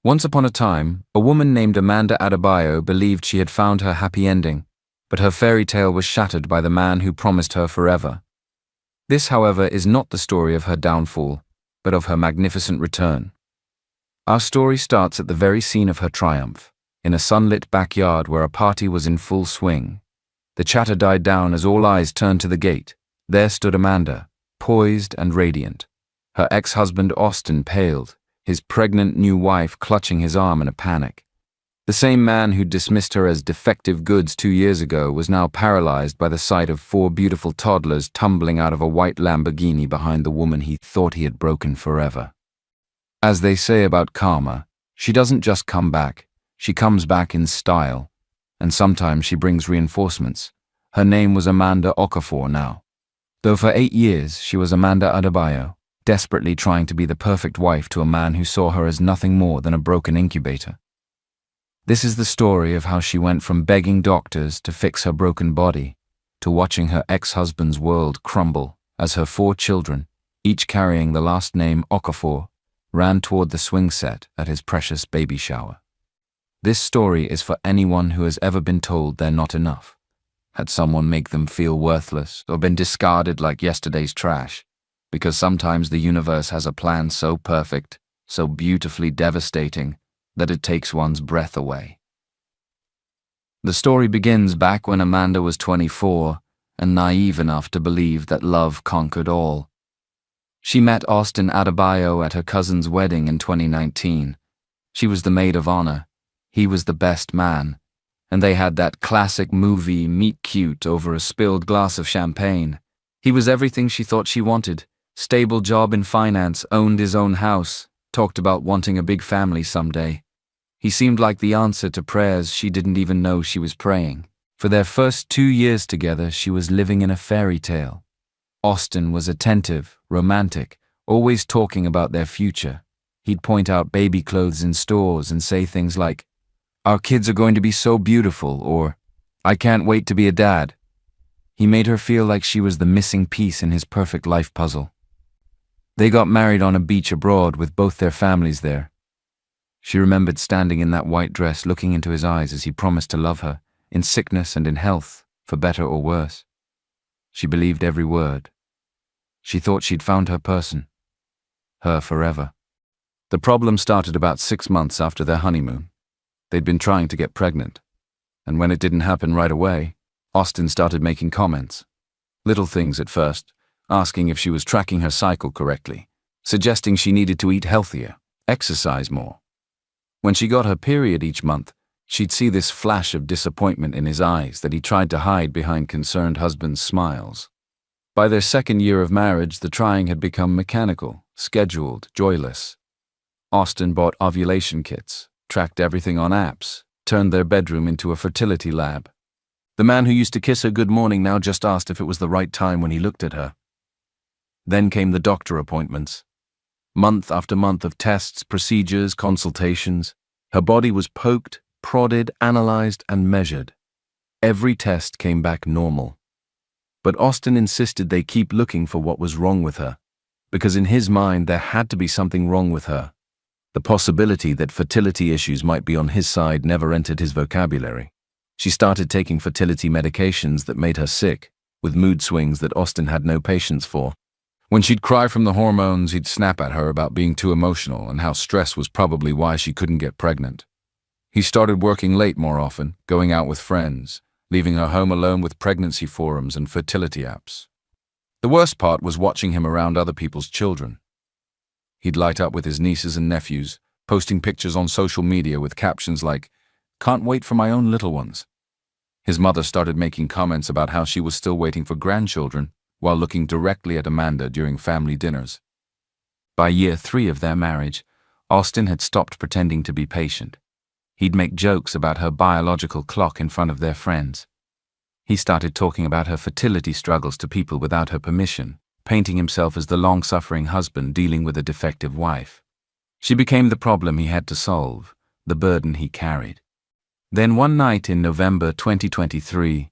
Once upon a time, a woman named Amanda Adebayo believed she had found her happy ending, but her fairy tale was shattered by the man who promised her forever. This, however, is not the story of her downfall, but of her magnificent return. Our story starts at the very scene of her triumph, in a sunlit backyard where a party was in full swing. The chatter died down as all eyes turned to the gate. There stood Amanda, poised and radiant. Her ex-husband Austin paled, his pregnant new wife clutching his arm in a panic. The same man who dismissed her as defective goods 2 years ago was now paralyzed by the sight of 4 beautiful toddlers tumbling out of a white Lamborghini behind the woman he thought he had broken forever. As they say about karma, she doesn't just come back, she comes back in style. And sometimes she brings reinforcements. Her name was Amanda Okafor now. Though for 8 years she was Amanda Adebayo, desperately trying to be the perfect wife to a man who saw her as nothing more than a broken incubator. This is the story of how she went from begging doctors to fix her broken body, to watching her ex-husband's world crumble as her 4 children, each carrying the last name Okafor, ran toward the swing set at his precious baby shower. This story is for anyone who has ever been told they're not enough, had someone make them feel worthless, or been discarded like yesterday's trash, because sometimes the universe has a plan so perfect, so beautifully devastating, that it takes one's breath away. The story begins back when Amanda was 24 and naive enough to believe that love conquered all. She met Austin Adebayo at her cousin's wedding in 2019. She was the maid of honor. He was the best man. And they had that classic movie meet cute over a spilled glass of champagne. He was everything she thought she wanted. Stable job in finance, owned his own house, talked about wanting a big family someday. He seemed like the answer to prayers she didn't even know she was praying. For their first 2 years together, she was living in a fairy tale. Austin was attentive, romantic, always talking about their future. He'd point out baby clothes in stores and say things like, "Our kids are going to be so beautiful," or, "I can't wait to be a dad." He made her feel like she was the missing piece in his perfect life puzzle. They got married on a beach abroad with both their families there. She remembered standing in that white dress looking into his eyes as he promised to love her, in sickness and in health, for better or worse. She believed every word. She thought she'd found her person. Her forever. The problem started about 6 months after their honeymoon. They'd been trying to get pregnant. And when it didn't happen right away, Austin started making comments. Little things at first, asking if she was tracking her cycle correctly, suggesting she needed to eat healthier, exercise more. When she got her period each month, she'd see this flash of disappointment in his eyes that he tried to hide behind concerned husband's smiles. By their 2nd year of marriage, the trying had become mechanical, scheduled, joyless. Austin bought ovulation kits, tracked everything on apps, turned their bedroom into a fertility lab. The man who used to kiss her good morning now just asked if it was the right time when he looked at her. Then came the doctor appointments. Month after month of tests, procedures, consultations. Her body was poked, prodded, analyzed, and measured. Every test came back normal. But Austin insisted they keep looking for what was wrong with her, because in his mind there had to be something wrong with her. The possibility that fertility issues might be on his side never entered his vocabulary. She started taking fertility medications that made her sick, with mood swings that Austin had no patience for. When she'd cry from the hormones, he'd snap at her about being too emotional and how stress was probably why she couldn't get pregnant. He started working late more often, going out with friends, leaving her home alone with pregnancy forums and fertility apps. The worst part was watching him around other people's children. He'd light up with his nieces and nephews, posting pictures on social media with captions like, "Can't wait for my own little ones." His mother started making comments about how she was still waiting for grandchildren, while looking directly at Amanda during family dinners. By year 3 of their marriage, Austin had stopped pretending to be patient. He'd make jokes about her biological clock in front of their friends. He started talking about her fertility struggles to people without her permission, painting himself as the long-suffering husband dealing with a defective wife. She became the problem he had to solve, the burden he carried. Then one night in November 2023,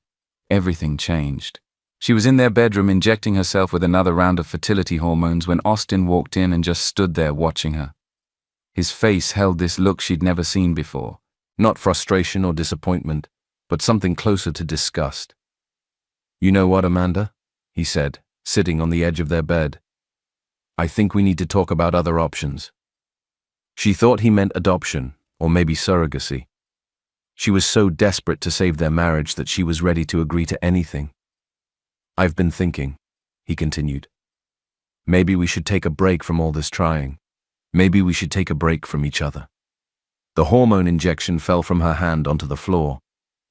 everything changed. She was in their bedroom injecting herself with another round of fertility hormones when Austin walked in and just stood there watching her. His face held this look she'd never seen before. Not frustration or disappointment, but something closer to disgust. "You know what, Amanda?" he said, sitting on the edge of their bed. "I think we need to talk about other options." She thought he meant adoption, or maybe surrogacy. She was so desperate to save their marriage that she was ready to agree to anything. "I've been thinking," he continued. "Maybe we should take a break from all this trying. Maybe we should take a break from each other." The hormone injection fell from her hand onto the floor.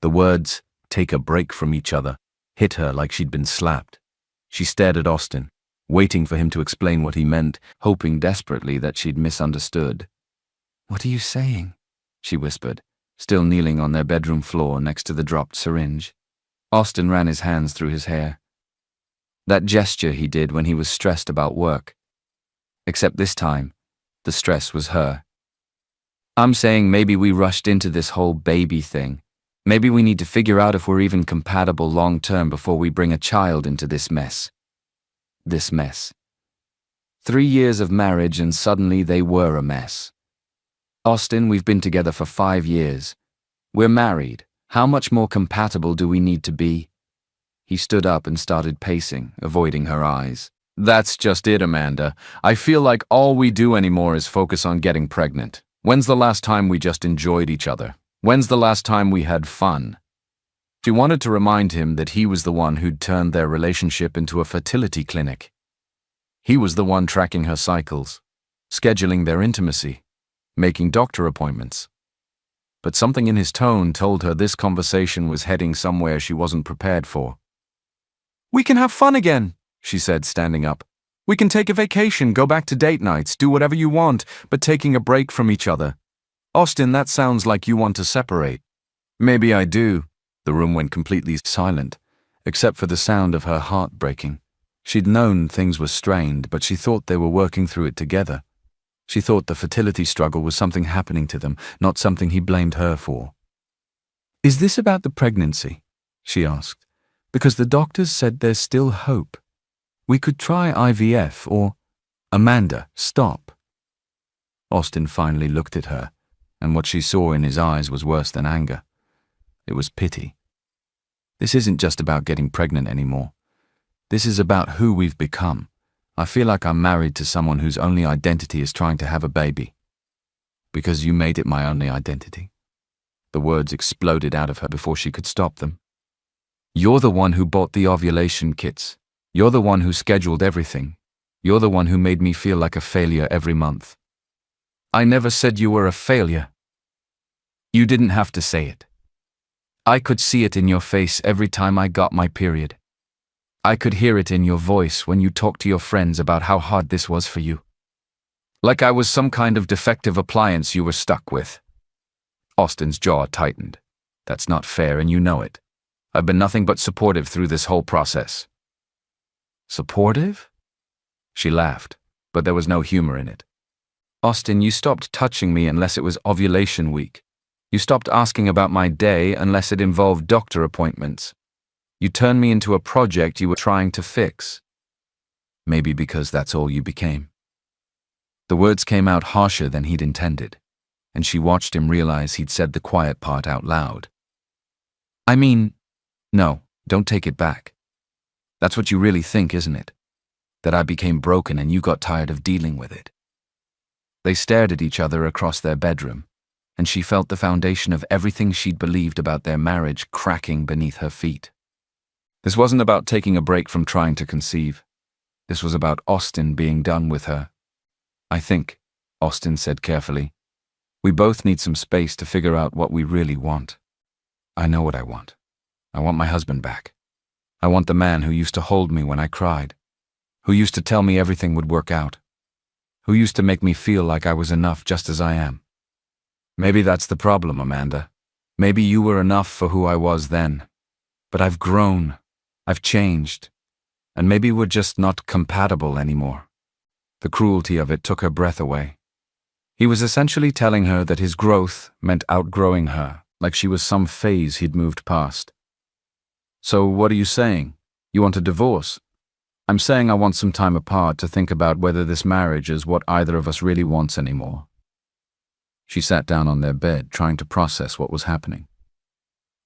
The words, "take a break from each other," hit her like she'd been slapped. She stared at Austin, waiting for him to explain what he meant, hoping desperately that she'd misunderstood. "What are you saying?" she whispered, still kneeling on their bedroom floor next to the dropped syringe. Austin ran his hands through his hair. That gesture he did when he was stressed about work. Except this time, the stress was her. "I'm saying maybe we rushed into this whole baby thing. Maybe we need to figure out if we're even compatible long-term before we bring a child into this mess." This mess. 3 years of marriage and suddenly they were a mess. "Austin, we've been together for 5 years. We're married. How much more compatible do we need to be?" He stood up and started pacing, avoiding her eyes. "That's just it, Amanda. I feel like all we do anymore is focus on getting pregnant. When's the last time we just enjoyed each other? When's the last time we had fun?" She wanted to remind him that he was the one who'd turned their relationship into a fertility clinic. He was the one tracking her cycles, scheduling their intimacy, making doctor appointments. But something in his tone told her this conversation was heading somewhere she wasn't prepared for. "We can have fun again," she said, standing up. "We can take a vacation, go back to date nights, do whatever you want, but taking a break from each other. Austin, that sounds like you want to separate." "Maybe I do." The room went completely silent, except for the sound of her heart breaking. She'd known things were strained, but she thought they were working through it together. She thought the fertility struggle was something happening to them, not something he blamed her for. "Is this about the pregnancy?" she asked. "Because the doctors said there's still hope. We could try IVF or—" "Amanda, stop." Austin finally looked at her, and what she saw in his eyes was worse than anger. It was pity. "This isn't just about getting pregnant anymore. This is about who we've become. I feel like I'm married to someone whose only identity is trying to have a baby. Because you made it my only identity." The words exploded out of her before she could stop them. "You're the one who bought the ovulation kits. You're the one who scheduled everything. You're the one who made me feel like a failure every month." "I never said you were a failure." "You didn't have to say it. I could see it in your face every time I got my period. I could hear it in your voice when you talked to your friends about how hard this was for you. Like I was some kind of defective appliance you were stuck with." Austin's jaw tightened. "That's not fair, and you know it. I've been nothing but supportive through this whole process." "Supportive?" She laughed, but there was no humor in it. "Austin, you stopped touching me unless it was ovulation week. You stopped asking about my day unless it involved doctor appointments. You turned me into a project you were trying to fix. Maybe because that's all you became." The words came out harsher than he'd intended, and she watched him realize he'd said the quiet part out loud. "I mean, no, don't take it back. That's what you really think, isn't it? That I became broken and you got tired of dealing with it." They stared at each other across their bedroom, and she felt the foundation of everything she'd believed about their marriage cracking beneath her feet. This wasn't about taking a break from trying to conceive. This was about Austin being done with her. "I think," Austin said carefully, "we both need some space to figure out what we really want. I know what I want. I want my husband back. I want the man who used to hold me when I cried, who used to tell me everything would work out, who used to make me feel like I was enough just as I am. Maybe that's the problem, Amanda. Maybe you were enough for who I was then. But I've grown. I've changed. And maybe we're just not compatible anymore." The cruelty of it took her breath away. He was essentially telling her that his growth meant outgrowing her, like she was some phase he'd moved past. "So what are you saying? You want a divorce?" "I'm saying I want some time apart to think about whether this marriage is what either of us really wants anymore. She sat down on their bed, trying to process what was happening.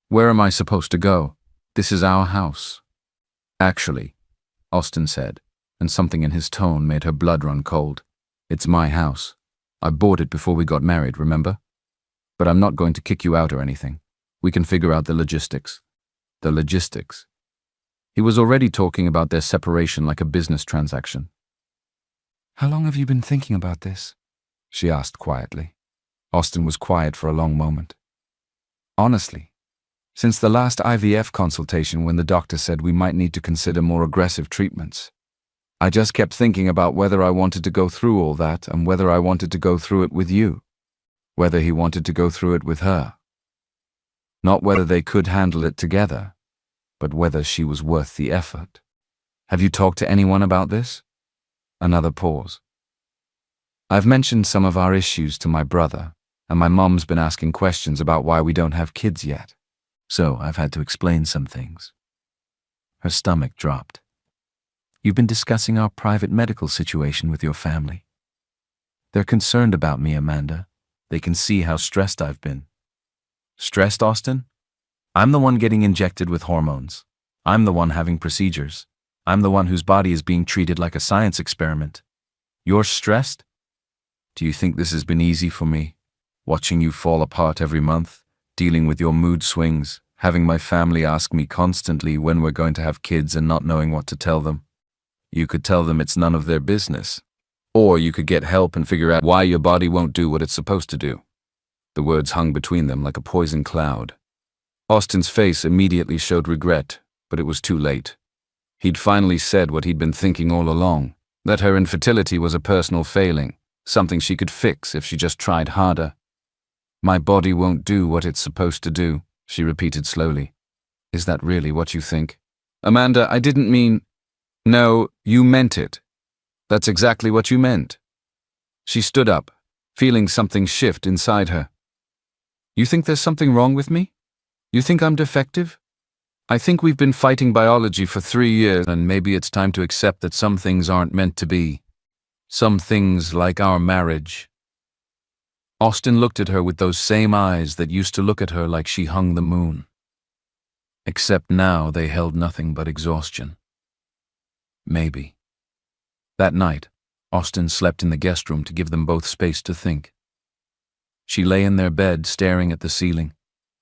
"Where am I supposed to go? This is our house." "Actually," Austin said, and something in his tone made her blood run cold. "It's my house. I bought it before we got married, remember? But I'm not going to kick you out or anything. We can figure out the logistics." The logistics. He was already talking about their separation like a business transaction. "How long have you been thinking about this?" she asked quietly. Austin was quiet for a long moment. "Honestly, since the last IVF consultation when the doctor said we might need to consider more aggressive treatments. I just kept thinking about whether I wanted to go through all that and whether I wanted to go through it with you. Whether he wanted to go through it with her. Not whether they could handle it together, but whether she was worth the effort. Have you talked to anyone about this?" Another pause. "I've mentioned some of our issues to my brother, and my mom's been asking questions about why we don't have kids yet. So I've had to explain some things." Her stomach dropped. "You've been discussing our private medical situation with your family. They're concerned about me, Amanda. They can see how stressed I've been." "Stressed, Austin? I'm the one getting injected with hormones. I'm the one having procedures. I'm the one whose body is being treated like a science experiment. You're stressed? Do you think this has been easy for me? Watching you fall apart every month, dealing with your mood swings, having my family ask me constantly when we're going to have kids and not knowing what to tell them. You could tell them it's none of their business. Or you could get help and figure out why your body won't do what it's supposed to do." The words hung between them like a poison cloud. Austin's face immediately showed regret, but it was too late. He'd finally said what he'd been thinking all along, that her infertility was a personal failing, something she could fix if she just tried harder. "My body won't do what it's supposed to do," she repeated slowly. "Is that really what you think?" "Amanda, I didn't mean—" "No, you meant it. That's exactly what you meant." She stood up, feeling something shift inside her. "You think there's something wrong with me? You think I'm defective? I think we've been fighting biology for 3 years, and maybe it's time to accept that some things aren't meant to be. Some things, like our marriage." Austin looked at her with those same eyes that used to look at her like she hung the moon. Except now they held nothing but exhaustion. Maybe. That night, Austin slept in the guest room to give them both space to think. She lay in their bed staring at the ceiling,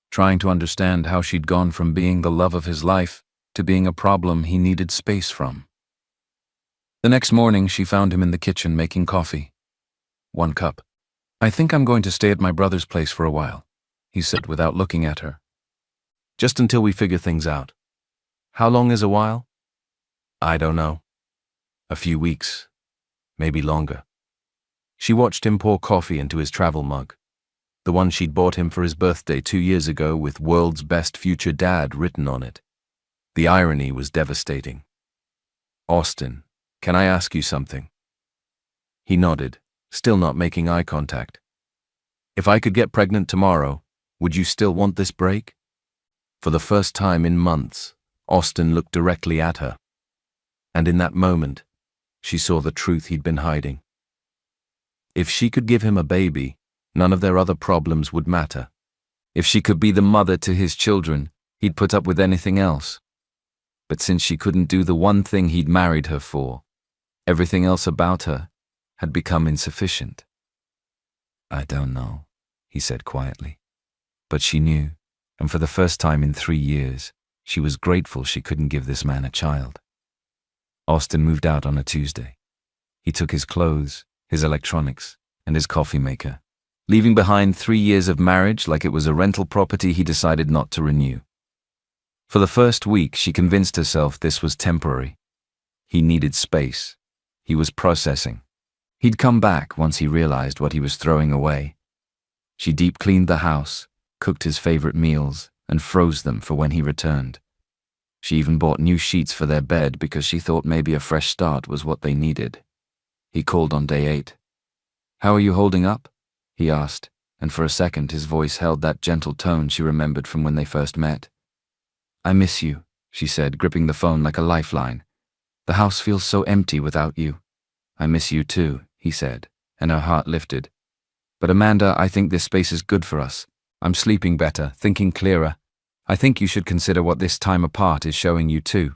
trying to understand how she'd gone from being the love of his life to being a problem he needed space from. The next morning, she found him in the kitchen making coffee. 1 cup. "I think I'm going to stay at my brother's place for a while," he said without looking at her. "Just until we figure things out." "How long is a while?" "I don't know. A few weeks. Maybe longer." She watched him pour coffee into his travel mug, the one she'd bought him for his birthday 2 years ago with "World's Best Future Dad" written on it. The irony was devastating. "Austin, can I ask you something?" He nodded, still not making eye contact. "If I could get pregnant tomorrow, would you still want this break?" For the first time in months, Austin looked directly at her. And in that moment, she saw the truth he'd been hiding. If she could give him a baby, none of their other problems would matter. If she could be the mother to his children, he'd put up with anything else. But since she couldn't do the one thing he'd married her for, everything else about her had become insufficient. "I don't know," he said quietly. But she knew, and for the first time in 3 years, she was grateful she couldn't give this man a child. Austin moved out on a Tuesday. He took his clothes, his electronics, and his coffee maker, leaving behind 3 years of marriage like it was a rental property he decided not to renew. For the first week, she convinced herself this was temporary. He needed space. He was processing. He'd come back once he realized what he was throwing away. She deep-cleaned the house, cooked his favorite meals, and froze them for when he returned. She even bought new sheets for their bed because she thought maybe a fresh start was what they needed. He called on day 8. "How are you holding up?" he asked, and for a second his voice held that gentle tone she remembered from when they first met. "I miss you," she said, gripping the phone like a lifeline. "The house feels so empty without you." "I miss you too," he said, and her heart lifted. But Amanda, I think this space is good for us. I'm sleeping better, thinking clearer. I think you should consider what this time apart is showing you too.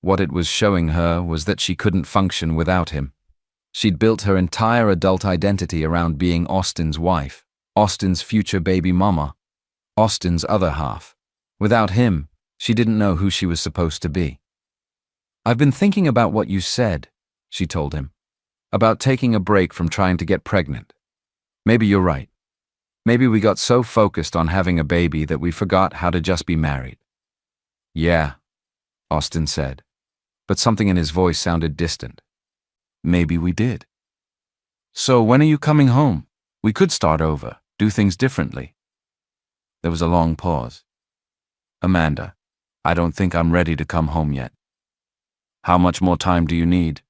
What it was showing her was that she couldn't function without him. She'd built her entire adult identity around being Austin's wife, Austin's future baby mama, Austin's other half. Without him, she didn't know who she was supposed to be. I've been thinking about what you said, she told him, about taking a break from trying to get pregnant. Maybe you're right. Maybe we got so focused on having a baby that we forgot how to just be married. Yeah, Austin said, but something in his voice sounded distant. Maybe we did. So when are you coming home? We could start over, do things differently. There was a long pause. Amanda, I don't think I'm ready to come home yet. How much more time do you need?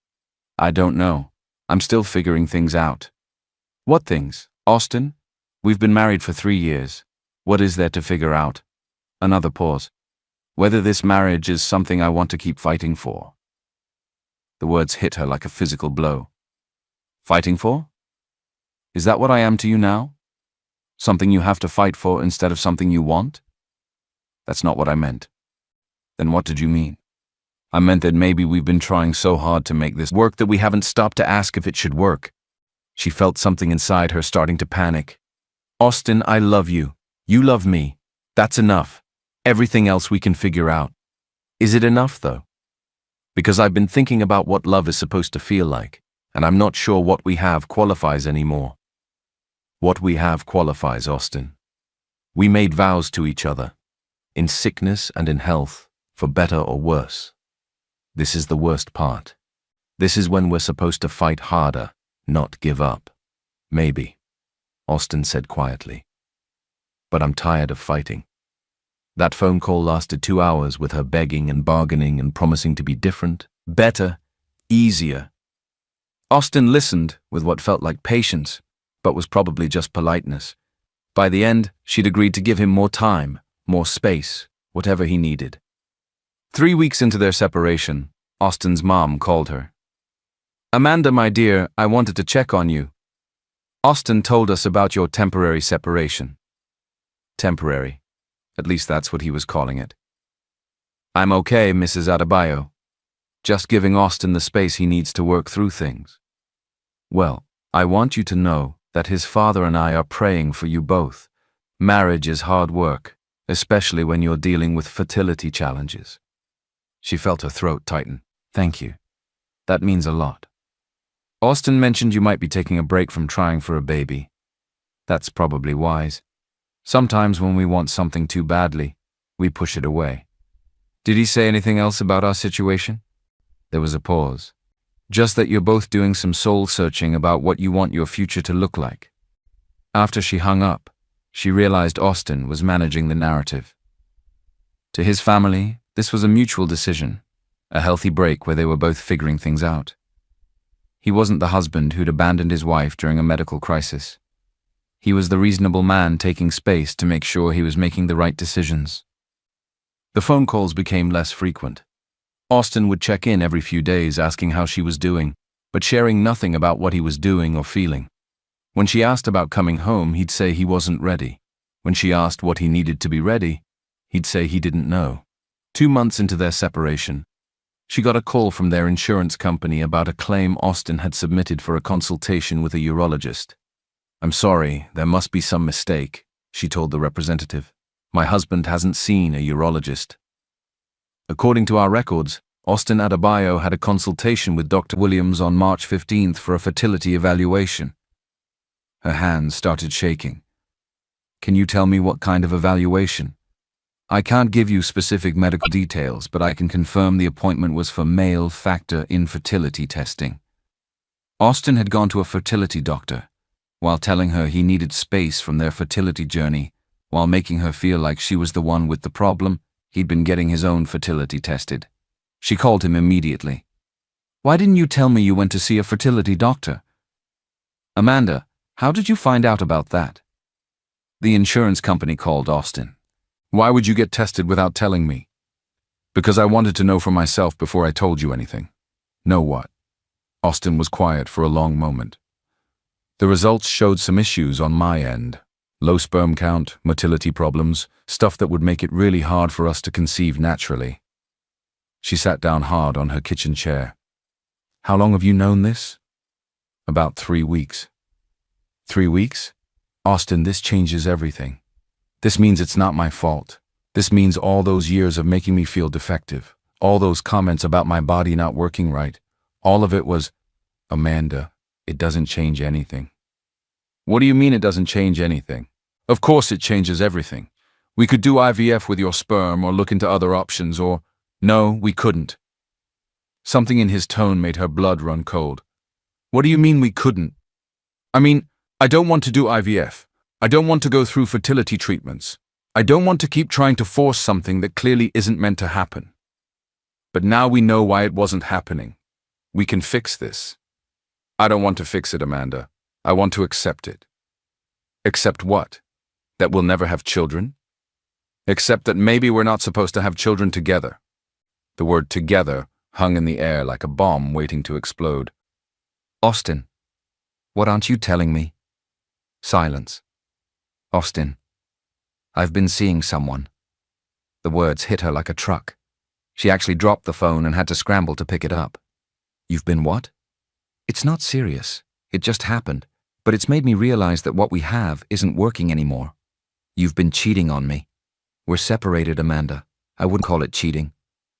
I don't know. I'm still figuring things out. What things, Austin? We've been married for 3 years. What is there to figure out? Another pause. Whether this marriage is something I want to keep fighting for. The words hit her like a physical blow. Fighting for? Is that what I am to you now? Something you have to fight for instead of something you want? That's not what I meant. Then what did you mean? I meant that maybe we've been trying so hard to make this work that we haven't stopped to ask if it should work. She felt something inside her starting to panic. Austin, I love you. You love me. That's enough. Everything else we can figure out. Is it enough, though? Because I've been thinking about what love is supposed to feel like, and I'm not sure what we have qualifies anymore. What we have qualifies, Austin. We made vows to each other, in sickness and in health, for better or worse. This is the worst part. This is when we're supposed to fight harder, not give up. Maybe, Austin said quietly. But I'm tired of fighting. That phone call lasted 2 hours with her begging and bargaining and promising to be different, better, easier. Austin listened with what felt like patience, but was probably just politeness. By the end, she'd agreed to give him more time, more space, whatever he needed. 3 weeks into their separation, Austin's mom called her. Amanda, my dear, I wanted to check on you. Austin told us about your temporary separation. Temporary. At least that's what he was calling it. I'm okay, Mrs. Adebayo. Just giving Austin the space he needs to work through things. Well, I want you to know that his father and I are praying for you both. Marriage is hard work, especially when you're dealing with fertility challenges. She felt her throat tighten. Thank you. That means a lot. Austin mentioned you might be taking a break from trying for a baby. That's probably wise. Sometimes when we want something too badly, we push it away. Did he say anything else about our situation? There was a pause. Just that you're both doing some soul-searching about what you want your future to look like. After she hung up, she realized Austin was managing the narrative. To his family, this was a mutual decision, a healthy break where they were both figuring things out. He wasn't the husband who'd abandoned his wife during a medical crisis. He was the reasonable man taking space to make sure he was making the right decisions. The phone calls became less frequent. Austin would check in every few days asking how she was doing, but sharing nothing about what he was doing or feeling. When she asked about coming home, he'd say he wasn't ready. When she asked what he needed to be ready, he'd say he didn't know. 2 months into their separation, she got a call from their insurance company about a claim Austin had submitted for a consultation with a urologist. I'm sorry, there must be some mistake, she told the representative. My husband hasn't seen a urologist. According to our records, Austin Adebayo had a consultation with Dr. Williams on March 15th for a fertility evaluation. Her hands started shaking. Can you tell me what kind of evaluation? I can't give you specific medical details, but I can confirm the appointment was for male factor infertility testing. Austin had gone to a fertility doctor, while telling her he needed space from their fertility journey, while making her feel like she was the one with the problem. He'd been getting his own fertility tested. She called him immediately. Why didn't you tell me you went to see a fertility doctor? Amanda, how did you find out about that? The insurance company called Austin. Why would you get tested without telling me? Because I wanted to know for myself before I told you anything. Know what? Austin was quiet for a long moment. The results showed some issues on my end. Low sperm count, motility problems, stuff that would make it really hard for us to conceive naturally. She sat down hard on her kitchen chair. How long have you known this? About 3 weeks. 3 weeks? Austin, this changes everything. This means it's not my fault. This means all those years of making me feel defective, all those comments about my body not working right, all of it was, Amanda, it doesn't change anything. What do you mean it doesn't change anything? Of course it changes everything. We could do IVF with your sperm or look into other options or, no, we couldn't. Something in his tone made her blood run cold. What do you mean we couldn't? I mean, I don't want to do IVF. I don't want to go through fertility treatments. I don't want to keep trying to force something that clearly isn't meant to happen. But now we know why it wasn't happening. We can fix this. I don't want to fix it, Amanda. I want to accept it. Accept what? That we'll never have children? Accept that maybe we're not supposed to have children together. The word together hung in the air like a bomb waiting to explode. Austin, what aren't you telling me? Silence. Austin, I've been seeing someone. The words hit her like a truck. She actually dropped the phone and had to scramble to pick it up. You've been what? It's not serious. It just happened. But it's made me realize that what we have isn't working anymore. You've been cheating on me. We're separated, Amanda. I wouldn't call it cheating.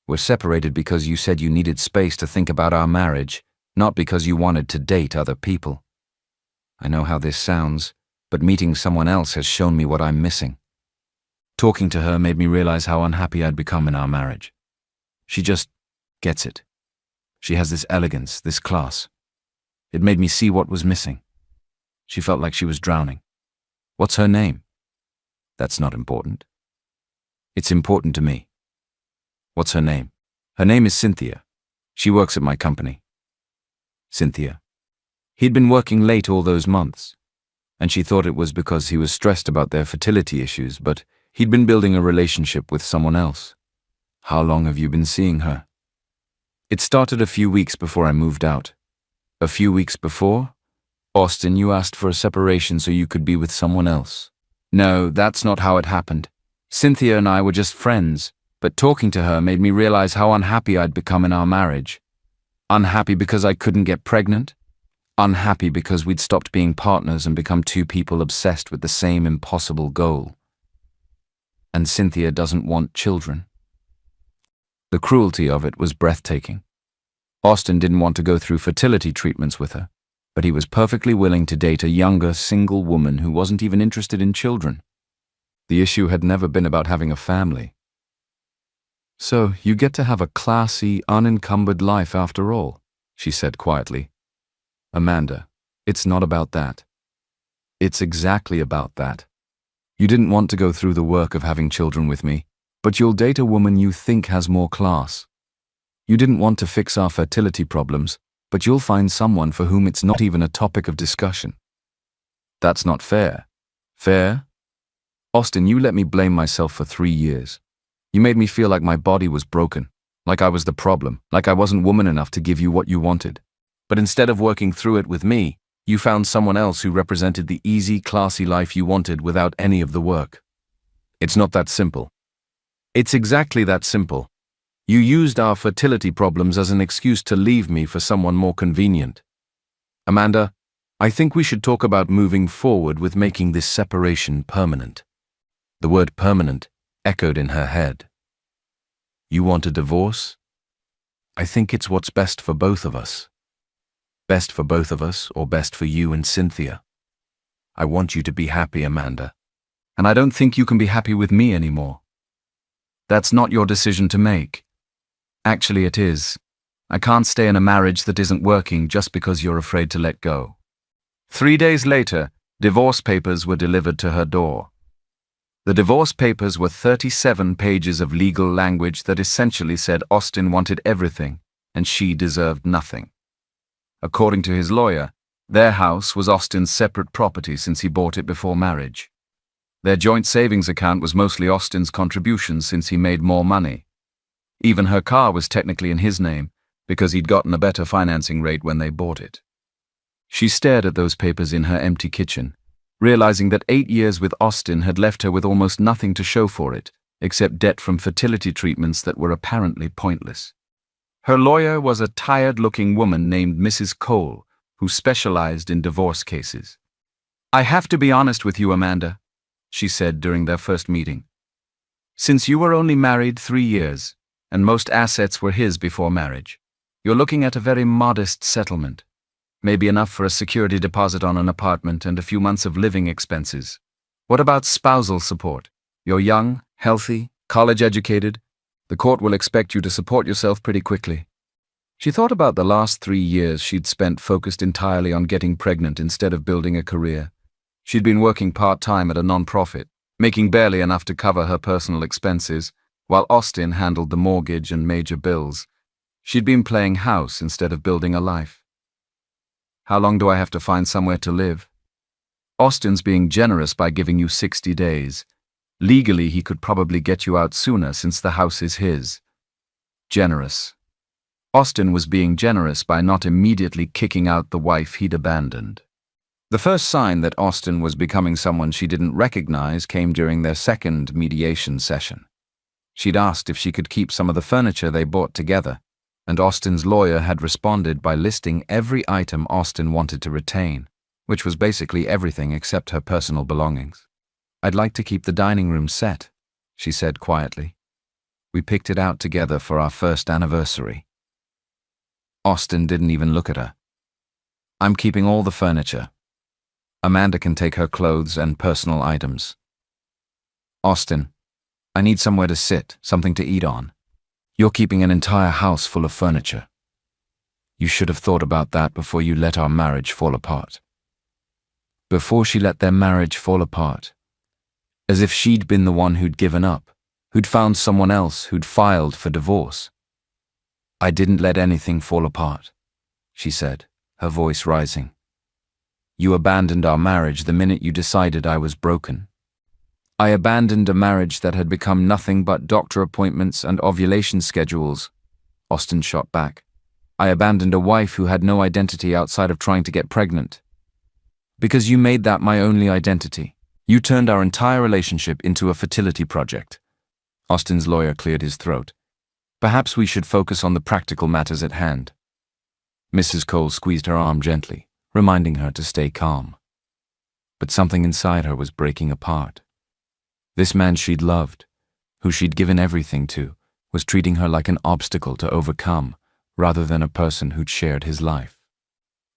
We're separated because you said you needed space to think about our marriage, not because you wanted to date other people. I know how this sounds, but meeting someone else has shown me what I'm missing. Talking to her made me realize how unhappy I'd become in our marriage. She just gets it. She has this elegance, this class. It made me see what was missing. She felt like she was drowning. What's her name? That's not important. It's important to me. What's her name? Her name is Cynthia. She works at my company. Cynthia. He'd been working late all those months, and she thought it was because he was stressed about their fertility issues, but he'd been building a relationship with someone else. How long have you been seeing her? It started a few weeks before I moved out. A few weeks before? Austin, you asked for a separation so you could be with someone else. No, that's not how it happened. Cynthia and I were just friends, but talking to her made me realize how unhappy I'd become in our marriage. Unhappy because I couldn't get pregnant. Unhappy because we'd stopped being partners and become two people obsessed with the same impossible goal. And Cynthia doesn't want children. The cruelty of it was breathtaking. Austin didn't want to go through fertility treatments with her, but he was perfectly willing to date a younger, single woman who wasn't even interested in children. The issue had never been about having a family. So you get to have a classy, unencumbered life after all, she said quietly. Amanda, it's not about that. It's exactly about that. You didn't want to go through the work of having children with me, but you'll date a woman you think has more class. You didn't want to fix our fertility problems, but you'll find someone for whom it's not even a topic of discussion. That's not fair. Fair? Austin, you let me blame myself for 3 years. You made me feel like my body was broken, like I was the problem, like I wasn't woman enough to give you what you wanted. But instead of working through it with me, you found someone else who represented the easy, classy life you wanted without any of the work. It's not that simple. It's exactly that simple. You used our fertility problems as an excuse to leave me for someone more convenient. Amanda, I think we should talk about moving forward with making this separation permanent. The word permanent echoed in her head. You want a divorce? I think it's what's best for both of us. Best for both of us, or best for you and Cynthia. I want you to be happy, Amanda. And I don't think you can be happy with me anymore. That's not your decision to make. Actually, it is. I can't stay in a marriage that isn't working just because you're afraid to let go. 3 days later, divorce papers were delivered to her door. The divorce papers were 37 pages of legal language that essentially said Austin wanted everything and she deserved nothing. According to his lawyer, their house was Austin's separate property since he bought it before marriage. Their joint savings account was mostly Austin's contributions since he made more money. Even her car was technically in his name because he'd gotten a better financing rate when they bought it. She stared at those papers in her empty kitchen, realizing that 8 years with Austin had left her with almost nothing to show for it, except debt from fertility treatments that were apparently pointless. Her lawyer was a tired-looking woman named Mrs. Cole, who specialized in divorce cases. "I have to be honest with you, Amanda," she said during their first meeting. "Since you were only married 3 years, and most assets were his before marriage, you're looking at a very modest settlement. Maybe enough for a security deposit on an apartment and a few months of living expenses. What about spousal support? You're young, healthy, college-educated. The court will expect you to support yourself pretty quickly." She thought about the last 3 years she'd spent focused entirely on getting pregnant instead of building a career. She'd been working part-time at a non-profit, making barely enough to cover her personal expenses, while Austin handled the mortgage and major bills. She'd been playing house instead of building a life. "How long do I have to find somewhere to live?" "Austin's being generous by giving you 60 days. Legally, he could probably get you out sooner since the house is his." Generous. Austin was being generous by not immediately kicking out the wife he'd abandoned. The first sign that Austin was becoming someone she didn't recognize came during their second mediation session. She'd asked if she could keep some of the furniture they bought together, and Austin's lawyer had responded by listing every item Austin wanted to retain, which was basically everything except her personal belongings. "I'd like to keep the dining room set," she said quietly. "We picked it out together for our first anniversary." Austin didn't even look at her. "I'm keeping all the furniture. Amanda can take her clothes and personal items." "Austin, I need somewhere to sit, something to eat on. You're keeping an entire house full of furniture. You should have thought about that before you let our marriage fall apart." Before she let their marriage fall apart. As if she'd been the one who'd given up, who'd found someone else, who'd filed for divorce. "I didn't let anything fall apart," she said, her voice rising. "You abandoned our marriage the minute you decided I was broken. I abandoned a marriage that had become nothing but doctor appointments and ovulation schedules." Austin shot back. "I abandoned a wife who had no identity outside of trying to get pregnant. Because you made that my only identity. You turned our entire relationship into a fertility project." Austin's lawyer cleared his throat. "Perhaps we should focus on the practical matters at hand." Mrs. Cole squeezed her arm gently, reminding her to stay calm. But something inside her was breaking apart. This man she'd loved, who she'd given everything to, was treating her like an obstacle to overcome, rather than a person who'd shared his life.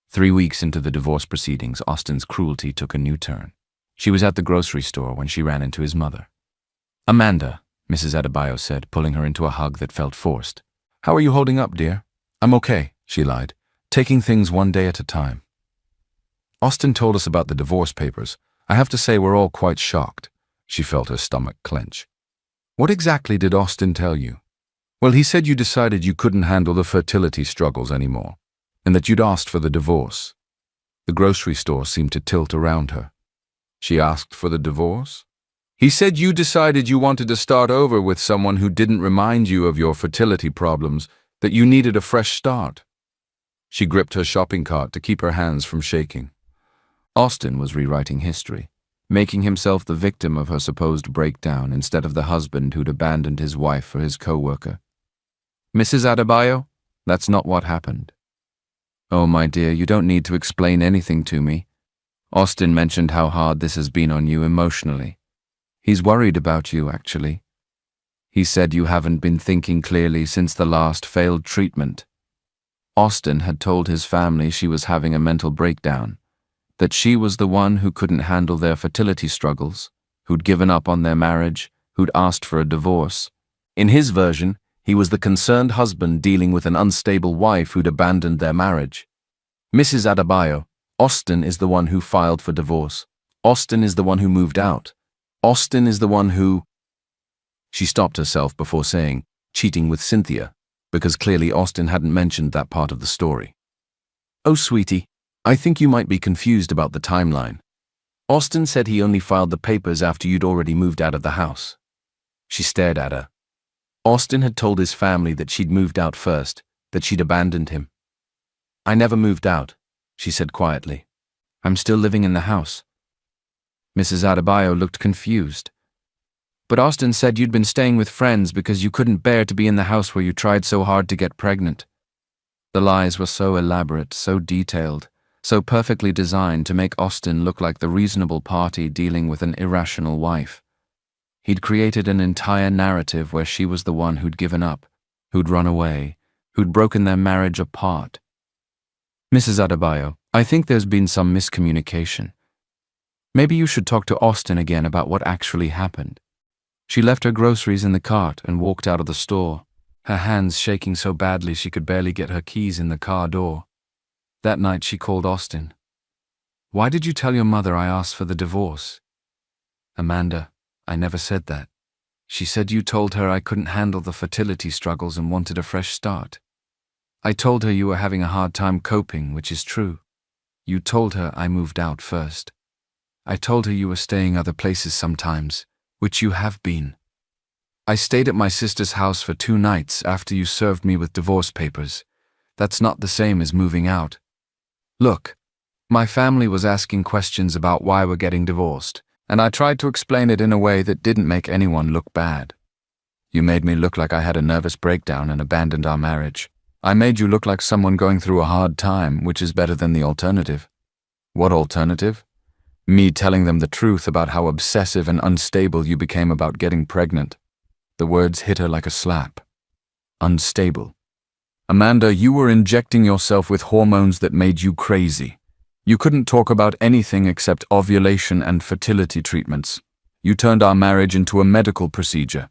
3 weeks into the divorce proceedings, Austin's cruelty took a new turn. She was at the grocery store when she ran into his mother. "Amanda," Mrs. Adebayo said, pulling her into a hug that felt forced. "How are you holding up, dear?" "I'm okay," she lied, "taking things one day at a time." "Austin told us about the divorce papers. I have to say we're all quite shocked." She felt her stomach clench. "What exactly did Austin tell you?" "Well, he said you decided you couldn't handle the fertility struggles anymore, and that you'd asked for the divorce." The grocery store seemed to tilt around her. "She asked for the divorce?" "He said you decided you wanted to start over with someone who didn't remind you of your fertility problems, that you needed a fresh start." She gripped her shopping cart to keep her hands from shaking. Austin was rewriting history, making himself the victim of her supposed breakdown instead of the husband who'd abandoned his wife for his co-worker. "Mrs. Adebayo, that's not what happened." "Oh, my dear, you don't need to explain anything to me. Austin mentioned how hard this has been on you emotionally. He's worried about you, actually. He said you haven't been thinking clearly since the last failed treatment." Austin had told his family she was having a mental breakdown, that she was the one who couldn't handle their fertility struggles, who'd given up on their marriage, who'd asked for a divorce. In his version, he was the concerned husband dealing with an unstable wife who'd abandoned their marriage. "Mrs. Adebayo, Austin is the one who filed for divorce. Austin is the one who moved out. Austin is the one who—" She stopped herself before saying, "cheating with Cynthia," because clearly Austin hadn't mentioned that part of the story. "Oh, sweetie, I think you might be confused about the timeline. Austin said he only filed the papers after you'd already moved out of the house." She stared at her. Austin had told his family that she'd moved out first, that she'd abandoned him. "I never moved out," she said quietly. I'm still living in the house. Mrs. Adebayo looked confused. But Austin said you'd been staying with friends because you couldn't bear to be in the house where you tried so hard to get pregnant. The lies were so elaborate, so detailed, so perfectly designed to make Austin look like the reasonable party dealing with an irrational wife. He'd created an entire narrative where she was the one who'd given up, who'd run away, who'd broken their marriage apart. Mrs. Adebayo, I think there's been some miscommunication. Maybe you should talk to Austin again about what actually happened. She left her groceries in the cart and walked out of the store, her hands shaking so badly she could barely get her keys in the car door. That night she called Austin. Why did you tell your mother I asked for the divorce? Amanda, I never said that. She said you told her I couldn't handle the fertility struggles and wanted a fresh start. I told her you were having a hard time coping, which is true. You told her I moved out first. I told her you were staying other places sometimes, which you have been. I stayed at my sister's house for 2 nights after you served me with divorce papers. That's not the same as moving out. Look, my family was asking questions about why we're getting divorced, and I tried to explain it in a way that didn't make anyone look bad. You made me look like I had a nervous breakdown and abandoned our marriage. I made you look like someone going through a hard time, which is better than the alternative. What alternative? Me telling them the truth about how obsessive and unstable you became about getting pregnant. The words hit her like a slap. Unstable. Amanda, you were injecting yourself with hormones that made you crazy. You couldn't talk about anything except ovulation and fertility treatments. You turned our marriage into a medical procedure.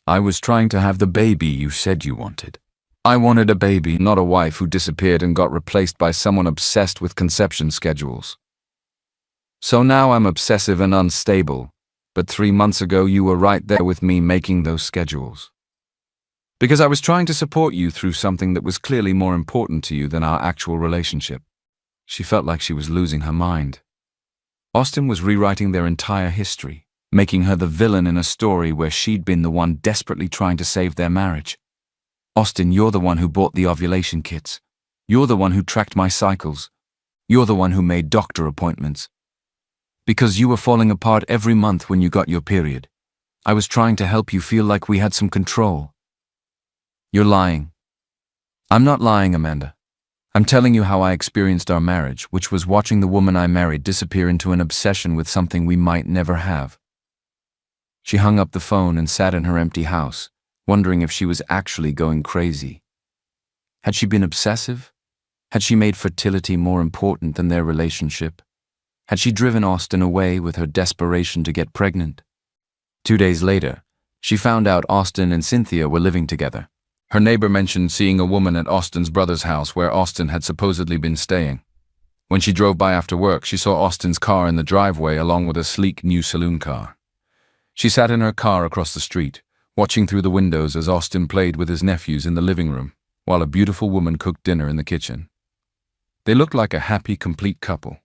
I was trying to have the baby you said you wanted. I wanted a baby, not a wife who disappeared and got replaced by someone obsessed with conception schedules. So now I'm obsessive and unstable, but 3 months ago you were right there with me making those schedules. Because I was trying to support you through something that was clearly more important to you than our actual relationship. She felt like she was losing her mind. Austin was rewriting their entire history, making her the villain in a story where she'd been the one desperately trying to save their marriage. Austin, you're the one who bought the ovulation kits. You're the one who tracked my cycles. You're the one who made doctor appointments. Because you were falling apart every month when you got your period. I was trying to help you feel like we had some control. You're lying. I'm not lying, Amanda. I'm telling you how I experienced our marriage, which was watching the woman I married disappear into an obsession with something we might never have. She hung up the phone and sat in her empty house, wondering if she was actually going crazy. Had she been obsessive? Had she made fertility more important than their relationship? Had she driven Austin away with her desperation to get pregnant? 2 days later, she found out Austin and Cynthia were living together. Her neighbor mentioned seeing a woman at Austin's brother's house where Austin had supposedly been staying. When she drove by after work, she saw Austin's car in the driveway along with a sleek new saloon car. She sat in her car across the street, watching through the windows as Austin played with his nephews in the living room, while a beautiful woman cooked dinner in the kitchen. They looked like a happy, complete couple.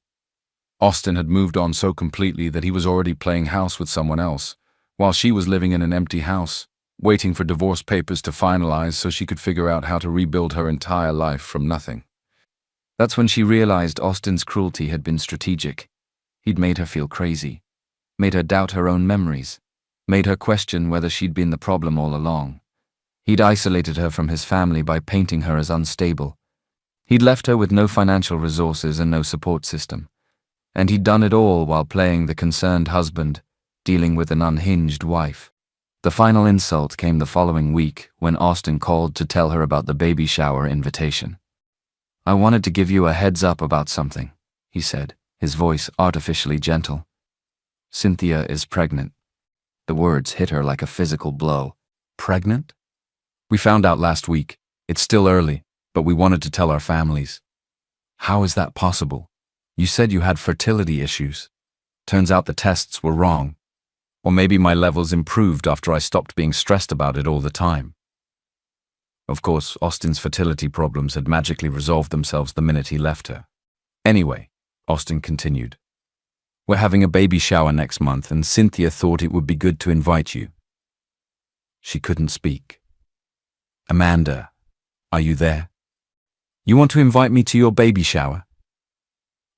Austin had moved on so completely that he was already playing house with someone else, while she was living in an empty house, waiting for divorce papers to finalize so she could figure out how to rebuild her entire life from nothing. That's when she realized Austin's cruelty had been strategic. He'd made her feel crazy, made her doubt her own memories, made her question whether she'd been the problem all along. He'd isolated her from his family by painting her as unstable. He'd left her with no financial resources and no support system. And he'd done it all while playing the concerned husband, dealing with an unhinged wife. The final insult came the following week when Austin called to tell her about the baby shower invitation. I wanted to give you a heads up about something, he said, his voice artificially gentle. Cynthia is pregnant. The words hit her like a physical blow. Pregnant? We found out last week. It's still early, but we wanted to tell our families. How is that possible? You said you had fertility issues. Turns out the tests were wrong. Or maybe my levels improved after I stopped being stressed about it all the time. Of course, Austin's fertility problems had magically resolved themselves the minute he left her. Anyway, Austin continued. We're having a baby shower next month, and Cynthia thought it would be good to invite you. She couldn't speak. Amanda, are you there? You want to invite me to your baby shower?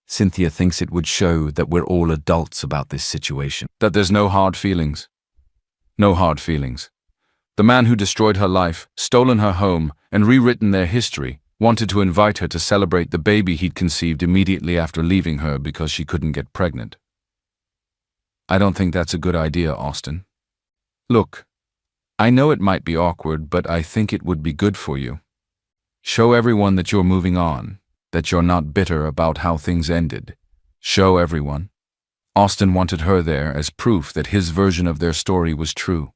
Cynthia thinks it would show that we're all adults about this situation. That there's no hard feelings. No hard feelings. The man who destroyed her life, stolen her home, and rewritten their history wanted to invite her to celebrate the baby he'd conceived immediately after leaving her because she couldn't get pregnant. I don't think that's a good idea, Austin. Look, I know it might be awkward, but I think it would be good for you. Show everyone that you're moving on, that you're not bitter about how things ended. Show everyone. Austin wanted her there as proof that his version of their story was true,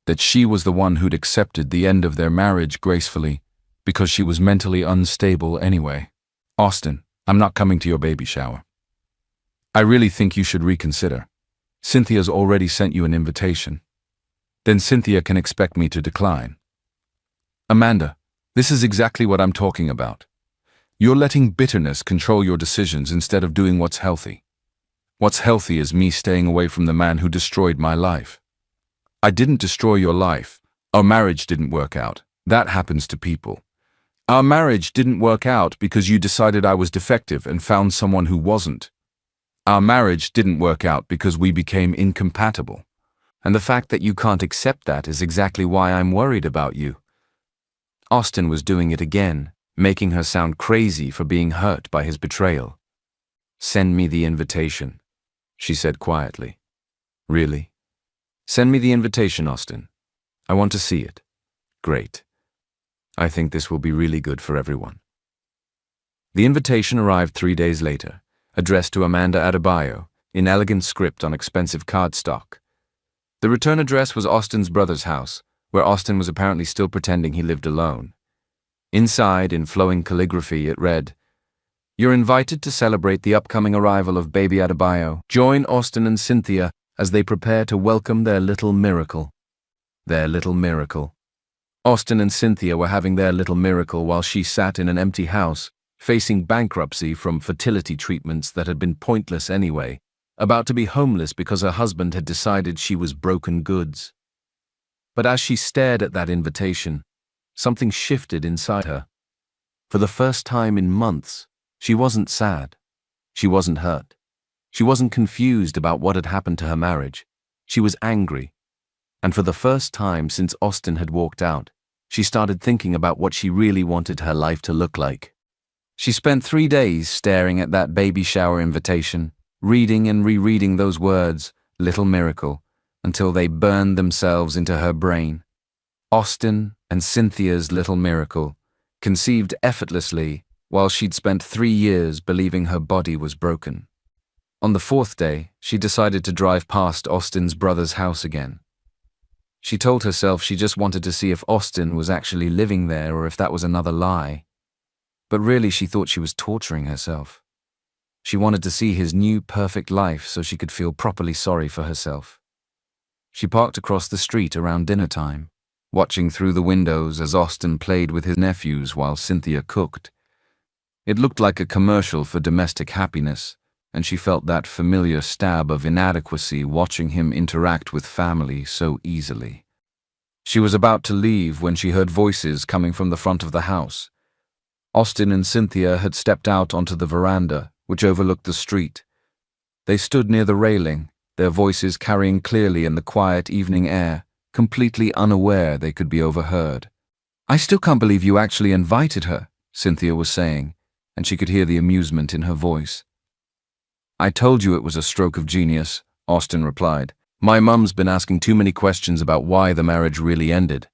that she was the one who'd accepted the end of their marriage gracefully because she was mentally unstable anyway. Austin, I'm not coming to your baby shower. I really think you should reconsider. Cynthia's already sent you an invitation. Then Cynthia can expect me to decline. Amanda, this is exactly what I'm talking about. You're letting bitterness control your decisions instead of doing what's healthy. What's healthy is me staying away from the man who destroyed my life. I didn't destroy your life. Our marriage didn't work out. That happens to people. Our marriage didn't work out because you decided I was defective and found someone who wasn't. Our marriage didn't work out because we became incompatible. And the fact that you can't accept that is exactly why I'm worried about you. Austin was doing it again, making her sound crazy for being hurt by his betrayal. Send me the invitation, she said quietly. Really? Send me the invitation, Austin. I want to see it. Great. I think this will be really good for everyone. The invitation arrived 3 days later, addressed to Amanda Adebayo, in elegant script on expensive cardstock. The return address was Austin's brother's house, where Austin was apparently still pretending he lived alone. Inside, in flowing calligraphy, it read, "You're invited to celebrate the upcoming arrival of baby Adebayo. Join Austin and Cynthia as they prepare to welcome their little miracle." Their little miracle. Austin and Cynthia were having their little miracle while she sat in an empty house, facing bankruptcy from fertility treatments that had been pointless anyway, about to be homeless because her husband had decided she was broken goods. But as she stared at that invitation, something shifted inside her. For the first time in months, she wasn't sad. She wasn't hurt. She wasn't confused about what had happened to her marriage. She was angry. And for the first time since Austin had walked out, she started thinking about what she really wanted her life to look like. She spent 3 days staring at that baby shower invitation, reading and rereading those words, little miracle, until they burned themselves into her brain. Austin and Cynthia's little miracle, conceived effortlessly while she'd spent 3 years believing her body was broken. On the 4th day, she decided to drive past Austin's brother's house again. She told herself she just wanted to see if Austin was actually living there or if that was another lie. But really she thought she was torturing herself. She wanted to see his new perfect life so she could feel properly sorry for herself. She parked across the street around dinner time, watching through the windows as Austin played with his nephews while Cynthia cooked. It looked like a commercial for domestic happiness, and she felt that familiar stab of inadequacy watching him interact with family so easily. She was about to leave when she heard voices coming from the front of the house. Austin and Cynthia had stepped out onto the veranda, which overlooked the street. They stood near the railing, their voices carrying clearly in the quiet evening air, completely unaware they could be overheard. "I still can't believe you actually invited her," Cynthia was saying, and she could hear the amusement in her voice. "I told you it was a stroke of genius," Austin replied. "My mum's been asking too many questions about why the marriage really ended.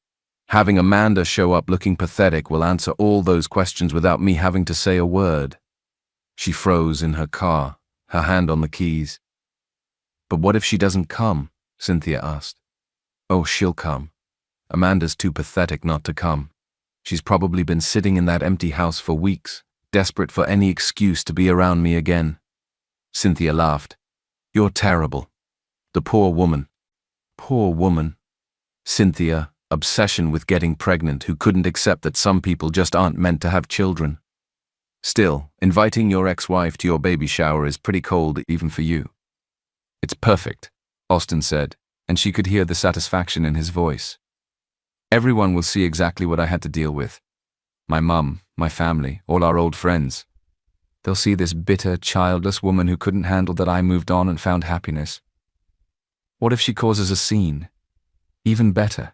Having Amanda show up looking pathetic will answer all those questions without me having to say a word." She froze in her car, her hand on the keys. "But what if she doesn't come?" Cynthia asked. "Oh, she'll come. Amanda's too pathetic not to come. She's probably been sitting in that empty house for weeks, desperate for any excuse to be around me again." Cynthia laughed. "You're terrible. The poor woman." Poor woman. Cynthia, obsession with getting pregnant, who couldn't accept that some people just aren't meant to have children. "Still, inviting your ex-wife to your baby shower is pretty cold even for you." "It's perfect," Austin said, and she could hear the satisfaction in his voice. "Everyone will see exactly what I had to deal with. My mum, my family, all our old friends. They'll see this bitter, childless woman who couldn't handle that I moved on and found happiness. What if she causes a scene? Even better.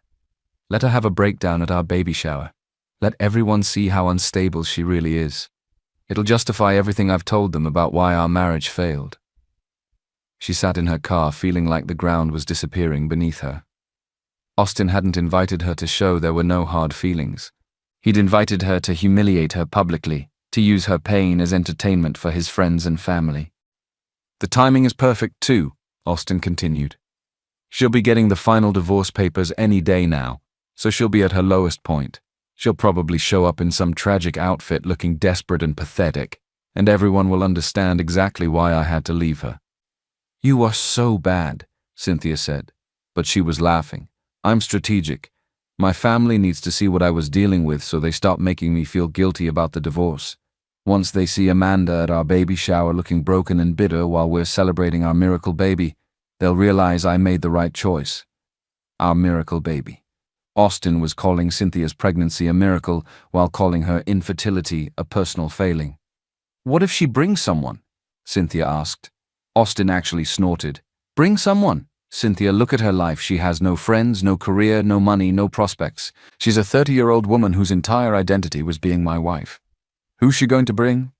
Let her have a breakdown at our baby shower. Let everyone see how unstable she really is. It'll justify everything I've told them about why our marriage failed. She sat in her car feeling like the ground was disappearing beneath her. Austin hadn't invited her to show there were no hard feelings. He'd invited her to humiliate her publicly, to use her pain as entertainment for his friends and family. The timing is perfect too, Austin continued. She'll be getting the final divorce papers any day now, so she'll be at her lowest point. She'll probably show up in some tragic outfit looking desperate and pathetic, and everyone will understand exactly why I had to leave her. You are so bad, Cynthia said, but she was laughing. I'm strategic. My family needs to see what I was dealing with so they stop making me feel guilty about the divorce. Once they see Amanda at our baby shower looking broken and bitter while we're celebrating our miracle baby, they'll realize I made the right choice. Our miracle baby. Austin was calling Cynthia's pregnancy a miracle while calling her infertility a personal failing. What if she brings someone? Cynthia asked. Austin actually snorted. Bring someone? Cynthia, look at her life. She has no friends, no career, no money, no prospects. She's a 30-year-old woman whose entire identity was being my wife. Who's she going to bring?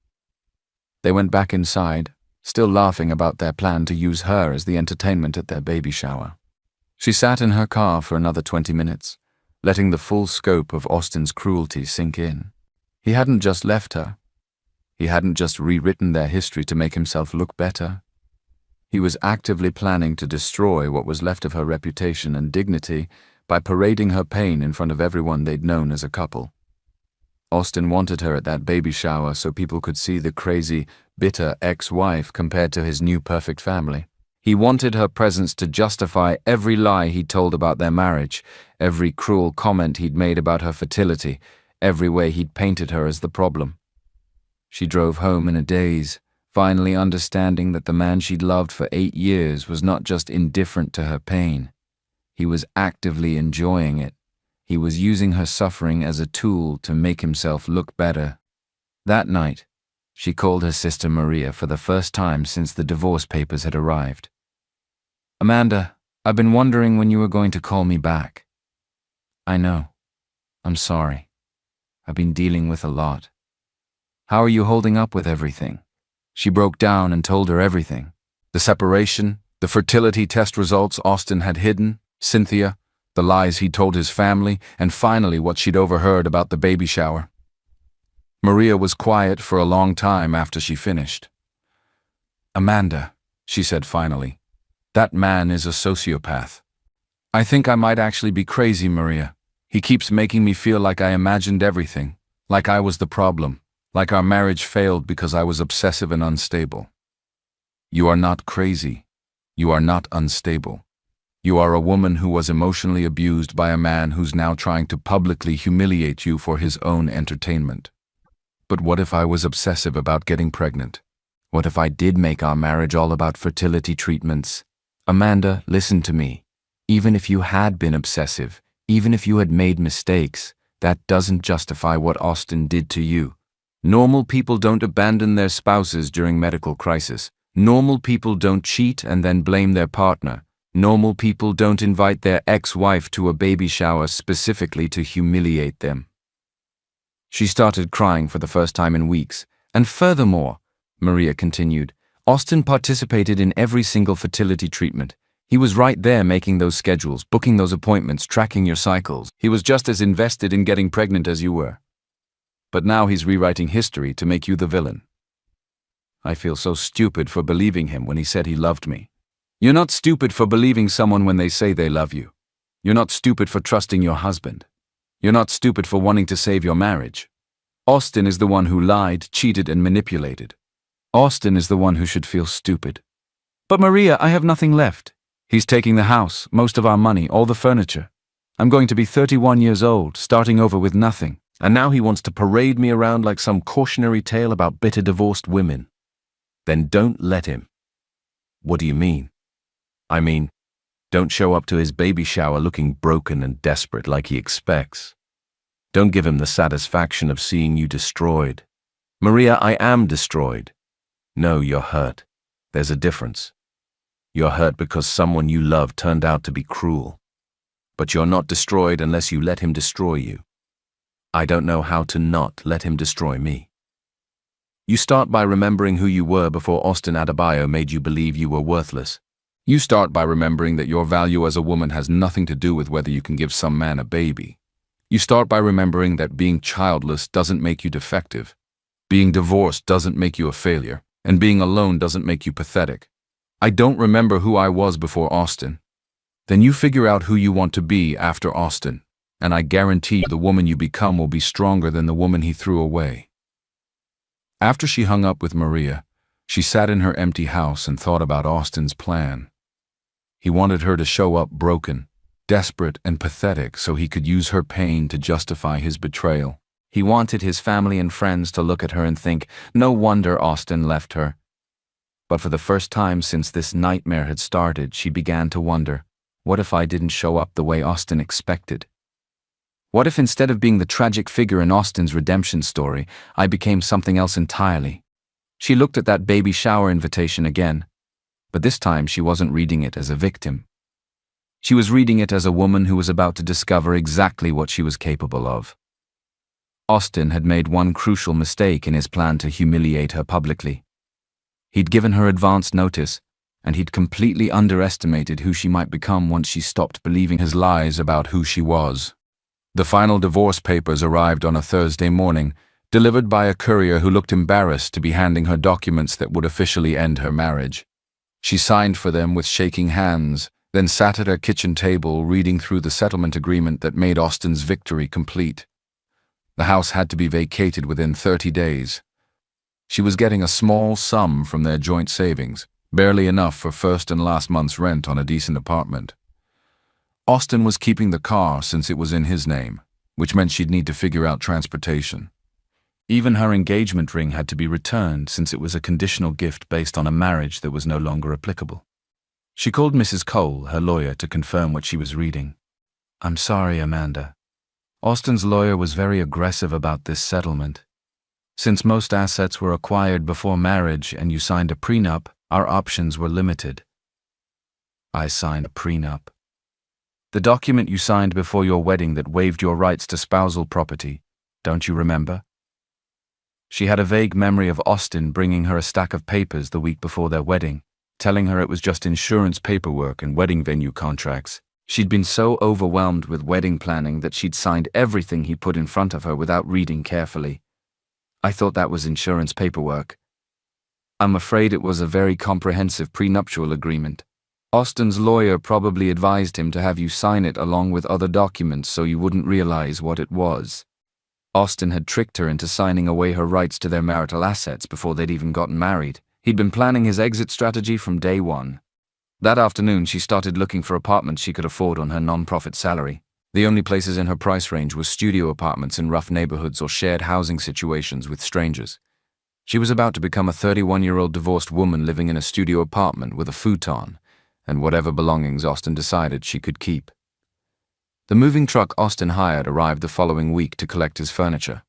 They went back inside, still laughing about their plan to use her as the entertainment at their baby shower. She sat in her car for another 20 minutes, letting the full scope of Austin's cruelty sink in. He hadn't just left her. He hadn't just rewritten their history to make himself look better. He was actively planning to destroy what was left of her reputation and dignity by parading her pain in front of everyone they'd known as a couple. Austin wanted her at that baby shower so people could see the crazy, bitter ex-wife compared to his new perfect family. He wanted her presence to justify every lie he'd told about their marriage, every cruel comment he'd made about her fertility, every way he'd painted her as the problem. She drove home in a daze, finally understanding that the man she'd loved for 8 years was not just indifferent to her pain. He was actively enjoying it. He was using her suffering as a tool to make himself look better. That night, she called her sister Maria for the first time since the divorce papers had arrived. Amanda, I've been wondering when you were going to call me back. I know. I'm sorry. I've been dealing with a lot. How are you holding up with everything? She broke down and told her everything. The separation, the fertility test results Austin had hidden, Cynthia, the lies he'd told his family, and finally what she'd overheard about the baby shower. Maria was quiet for a long time after she finished. Amanda, she said finally, that man is a sociopath. I think I might actually be crazy, Maria. He keeps making me feel like I imagined everything, like I was the problem, like our marriage failed because I was obsessive and unstable. You are not crazy. You are not unstable. You are a woman who was emotionally abused by a man who's now trying to publicly humiliate you for his own entertainment. But what if I was obsessive about getting pregnant? What if I did make our marriage all about fertility treatments? Amanda, listen to me. Even if you had been obsessive, even if you had made mistakes, that doesn't justify what Austin did to you. Normal people don't abandon their spouses during medical crisis. Normal people don't cheat and then blame their partner. Normal people don't invite their ex-wife to a baby shower specifically to humiliate them. She started crying for the first time in weeks. And furthermore, Maria continued, Austin participated in every single fertility treatment. He was right there making those schedules, booking those appointments, tracking your cycles. He was just as invested in getting pregnant as you were. But now he's rewriting history to make you the villain. I feel so stupid for believing him when he said he loved me. You're not stupid for believing someone when they say they love you. You're not stupid for trusting your husband. You're not stupid for wanting to save your marriage. Austin is the one who lied, cheated, and manipulated. Austin is the one who should feel stupid. But Maria, I have nothing left. He's taking the house, most of our money, all the furniture. I'm going to be 31 years old, starting over with nothing. And now he wants to parade me around like some cautionary tale about bitter divorced women. Then don't let him. What do you mean? I mean, don't show up to his baby shower looking broken and desperate like he expects. Don't give him the satisfaction of seeing you destroyed. Maria, I am destroyed. No, you're hurt. There's a difference. You're hurt because someone you love turned out to be cruel. But you're not destroyed unless you let him destroy you. I don't know how to not let him destroy me. You start by remembering who you were before Austin Adebayo made you believe you were worthless. You start by remembering that your value as a woman has nothing to do with whether you can give some man a baby. You start by remembering that being childless doesn't make you defective. Being divorced doesn't make you a failure. And being alone doesn't make you pathetic. I don't remember who I was before Austin. Then you figure out who you want to be after Austin, and I guarantee the woman you become will be stronger than the woman he threw away. After she hung up with Maria, she sat in her empty house and thought about Austin's plan. He wanted her to show up broken, desperate, and pathetic so he could use her pain to justify his betrayal. He wanted his family and friends to look at her and think, no wonder Austin left her. But for the first time since this nightmare had started, she began to wonder, what if I didn't show up the way Austin expected? What if instead of being the tragic figure in Austin's redemption story, I became something else entirely? She looked at that baby shower invitation again, but this time she wasn't reading it as a victim. She was reading it as a woman who was about to discover exactly what she was capable of. Austin had made one crucial mistake in his plan to humiliate her publicly. He'd given her advance notice, and he'd completely underestimated who she might become once she stopped believing his lies about who she was. The final divorce papers arrived on a Thursday morning, delivered by a courier who looked embarrassed to be handing her documents that would officially end her marriage. She signed for them with shaking hands, then sat at her kitchen table reading through the settlement agreement that made Austin's victory complete. The house had to be vacated within 30 days. She was getting a small sum from their joint savings, barely enough for first and last month's rent on a decent apartment. Austin was keeping the car since it was in his name, which meant she'd need to figure out transportation. Even her engagement ring had to be returned since it was a conditional gift based on a marriage that was no longer applicable. She called Mrs. Cole, her lawyer, to confirm what she was reading. "I'm sorry, Amanda. Austin's lawyer was very aggressive about this settlement. Since most assets were acquired before marriage and you signed a prenup, our options were limited." "I signed a prenup." "The document you signed before your wedding that waived your rights to spousal property. Don't you remember?" She had a vague memory of Austin bringing her a stack of papers the week before their wedding, telling her it was just insurance paperwork and wedding venue contracts. She'd been so overwhelmed with wedding planning that she'd signed everything he put in front of her without reading carefully. "I thought that was insurance paperwork." "I'm afraid it was a very comprehensive prenuptial agreement. Austin's lawyer probably advised him to have you sign it along with other documents so you wouldn't realize what it was. Austin had tricked her into signing away her rights to their marital assets before they'd even gotten married. He'd been planning his exit strategy from day one." That afternoon, she started looking for apartments she could afford on her non-profit salary. The only places in her price range were studio apartments in rough neighborhoods or shared housing situations with strangers. She was about to become a 31-year-old divorced woman living in a studio apartment with a futon, and whatever belongings Austin decided she could keep. The moving truck Austin hired arrived the following week to collect his furniture.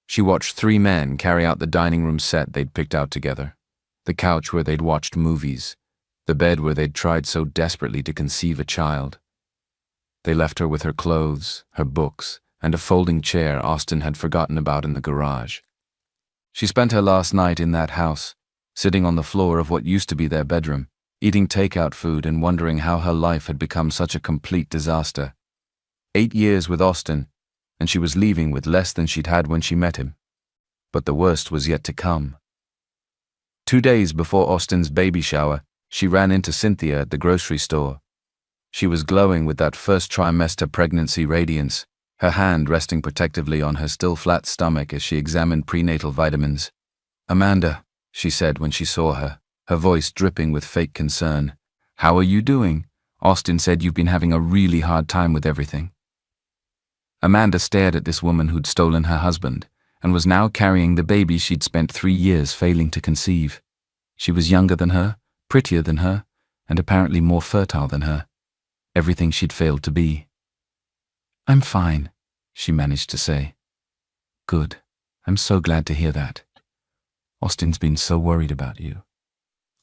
She watched 3 men carry out the dining room set they'd picked out together, the couch where they'd watched movies, the bed where they'd tried so desperately to conceive a child. They left her with her clothes, her books, and a folding chair Austin had forgotten about in the garage. She spent her last night in that house, sitting on the floor of what used to be their bedroom, eating takeout food and wondering how her life had become such a complete disaster. 8 years with Austin, and she was leaving with less than she'd had when she met him. But the worst was yet to come. 2 days before Austin's baby shower, she ran into Cynthia at the grocery store. She was glowing with that first trimester pregnancy radiance, her hand resting protectively on her still flat stomach as she examined prenatal vitamins. "Amanda," she said when she saw her, her voice dripping with fake concern. "How are you doing? Austin said you've been having a really hard time with everything." Amanda stared at this woman who'd stolen her husband and was now carrying the baby she'd spent 3 years failing to conceive. She was younger than her, prettier than her, and apparently more fertile than her. Everything she'd failed to be. "I'm fine," she managed to say. "Good. I'm so glad to hear that." Austin's been so worried about you.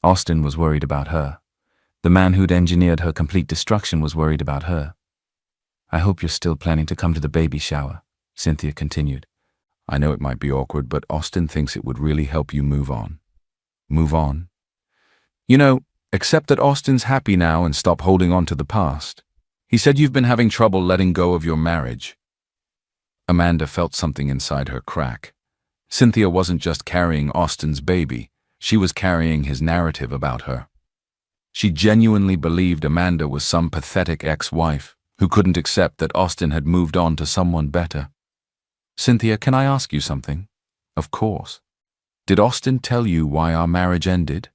Austin was worried about her. The man who'd engineered her complete destruction was worried about her. I hope you're still planning to come to the baby shower, Cynthia continued. I know it might be awkward, but Austin thinks it would really help you move on. Move on? You know, accept that Austin's happy now and stop holding on to the past. He said you've been having trouble letting go of your marriage. Amanda felt something inside her crack. Cynthia wasn't just carrying Austin's baby, she was carrying his narrative about her. She genuinely believed Amanda was some pathetic ex-wife who couldn't accept that Austin had moved on to someone better. Cynthia, can I ask you something? Of course. Did Austin tell you why our marriage ended?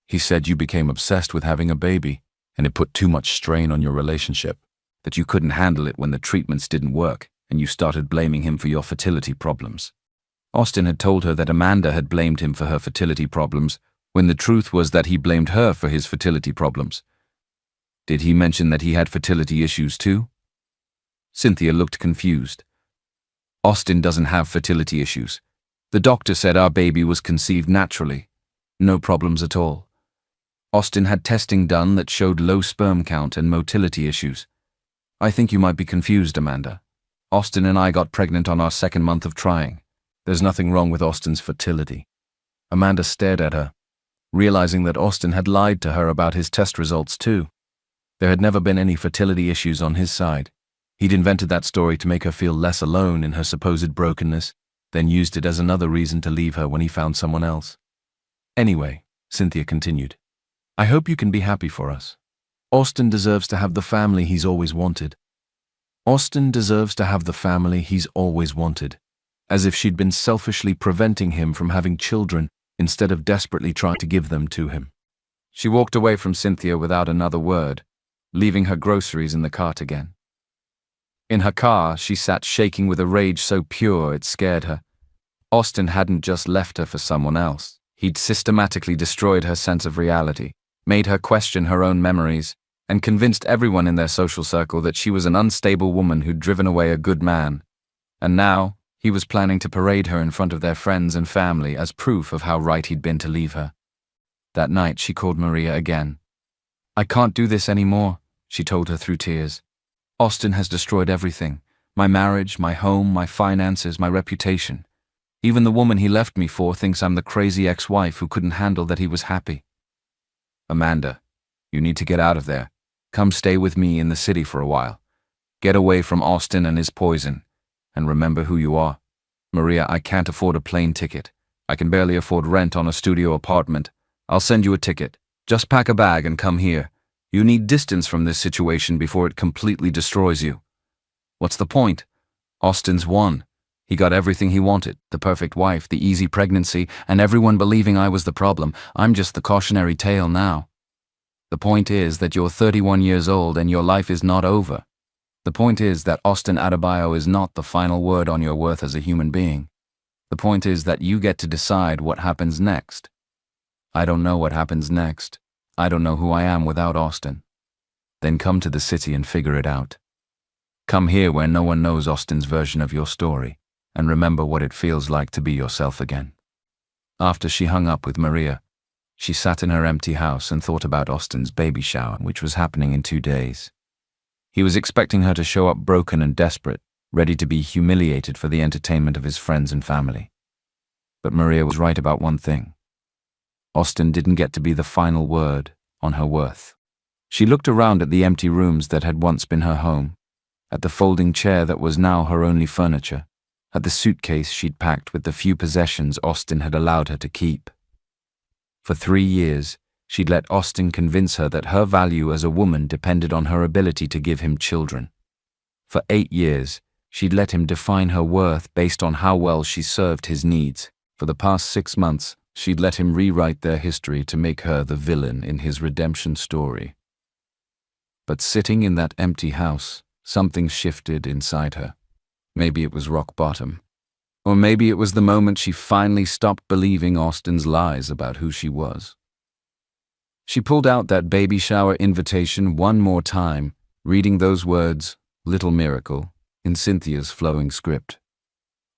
He said you became obsessed with having a baby, and it put too much strain on your relationship, that you couldn't handle it when the treatments didn't work, and you started blaming him for your fertility problems. Austin had told her that Amanda had blamed him for her fertility problems, when the truth was that he blamed her for his fertility problems. Did he mention that he had fertility issues too? Cynthia looked confused. Austin doesn't have fertility issues. The doctor said our baby was conceived naturally. No problems at all. Austin had testing done that showed low sperm count and motility issues. I think you might be confused, Amanda. Austin and I got pregnant on our second month of trying. There's nothing wrong with Austin's fertility. Amanda stared at her, realizing that Austin had lied to her about his test results too. There had never been any fertility issues on his side. He'd invented that story to make her feel less alone in her supposed brokenness, then used it as another reason to leave her when he found someone else. Anyway, Cynthia continued, I hope you can be happy for us. Austin deserves to have the family he's always wanted. Austin deserves to have the family he's always wanted, as if she'd been selfishly preventing him from having children instead of desperately trying to give them to him. She walked away from Cynthia without another word, leaving her groceries in the cart again. In her car, she sat shaking with a rage so pure it scared her. Austin hadn't just left her for someone else. He'd systematically destroyed her sense of reality, made her question her own memories, and convinced everyone in their social circle that she was an unstable woman who'd driven away a good man. And now, he was planning to parade her in front of their friends and family as proof of how right he'd been to leave her. That night, she called Maria again. I can't do this anymore, she told her through tears. Austin has destroyed everything. My marriage, my home, my finances, my reputation. Even the woman he left me for thinks I'm the crazy ex-wife who couldn't handle that he was happy. Amanda, you need to get out of there. Come stay with me in the city for a while. Get away from Austin and his poison. And remember who you are. Maria, I can't afford a plane ticket. I can barely afford rent on a studio apartment. I'll send you a ticket. Just pack a bag and come here. You need distance from this situation before it completely destroys you. What's the point? Austin's won. He got everything he wanted, the perfect wife, the easy pregnancy, and everyone believing I was the problem. I'm just the cautionary tale now. The point is that you're 31 years old and your life is not over. The point is that Austin Adebayo is not the final word on your worth as a human being. The point is that you get to decide what happens next. I don't know what happens next. I don't know who I am without Austin. Then come to the city and figure it out. Come here where no one knows Austin's version of your story, and remember what it feels like to be yourself again. After she hung up with Maria, she sat in her empty house and thought about Austin's baby shower, which was happening in 2 days. He was expecting her to show up broken and desperate, ready to be humiliated for the entertainment of his friends and family. But Maria was right about one thing. Austin didn't get to be the final word on her worth. She looked around at the empty rooms that had once been her home, at the folding chair that was now her only furniture, at the suitcase she'd packed with the few possessions Austin had allowed her to keep. For 3 years, she'd let Austin convince her that her value as a woman depended on her ability to give him children. For 8 years, she'd let him define her worth based on how well she served his needs. For the past 6 months, she'd let him rewrite their history to make her the villain in his redemption story. But sitting in that empty house, something shifted inside her. Maybe it was rock bottom. Or maybe it was the moment she finally stopped believing Austin's lies about who she was. She pulled out that baby shower invitation one more time, reading those words, "Little Miracle," in Cynthia's flowing script.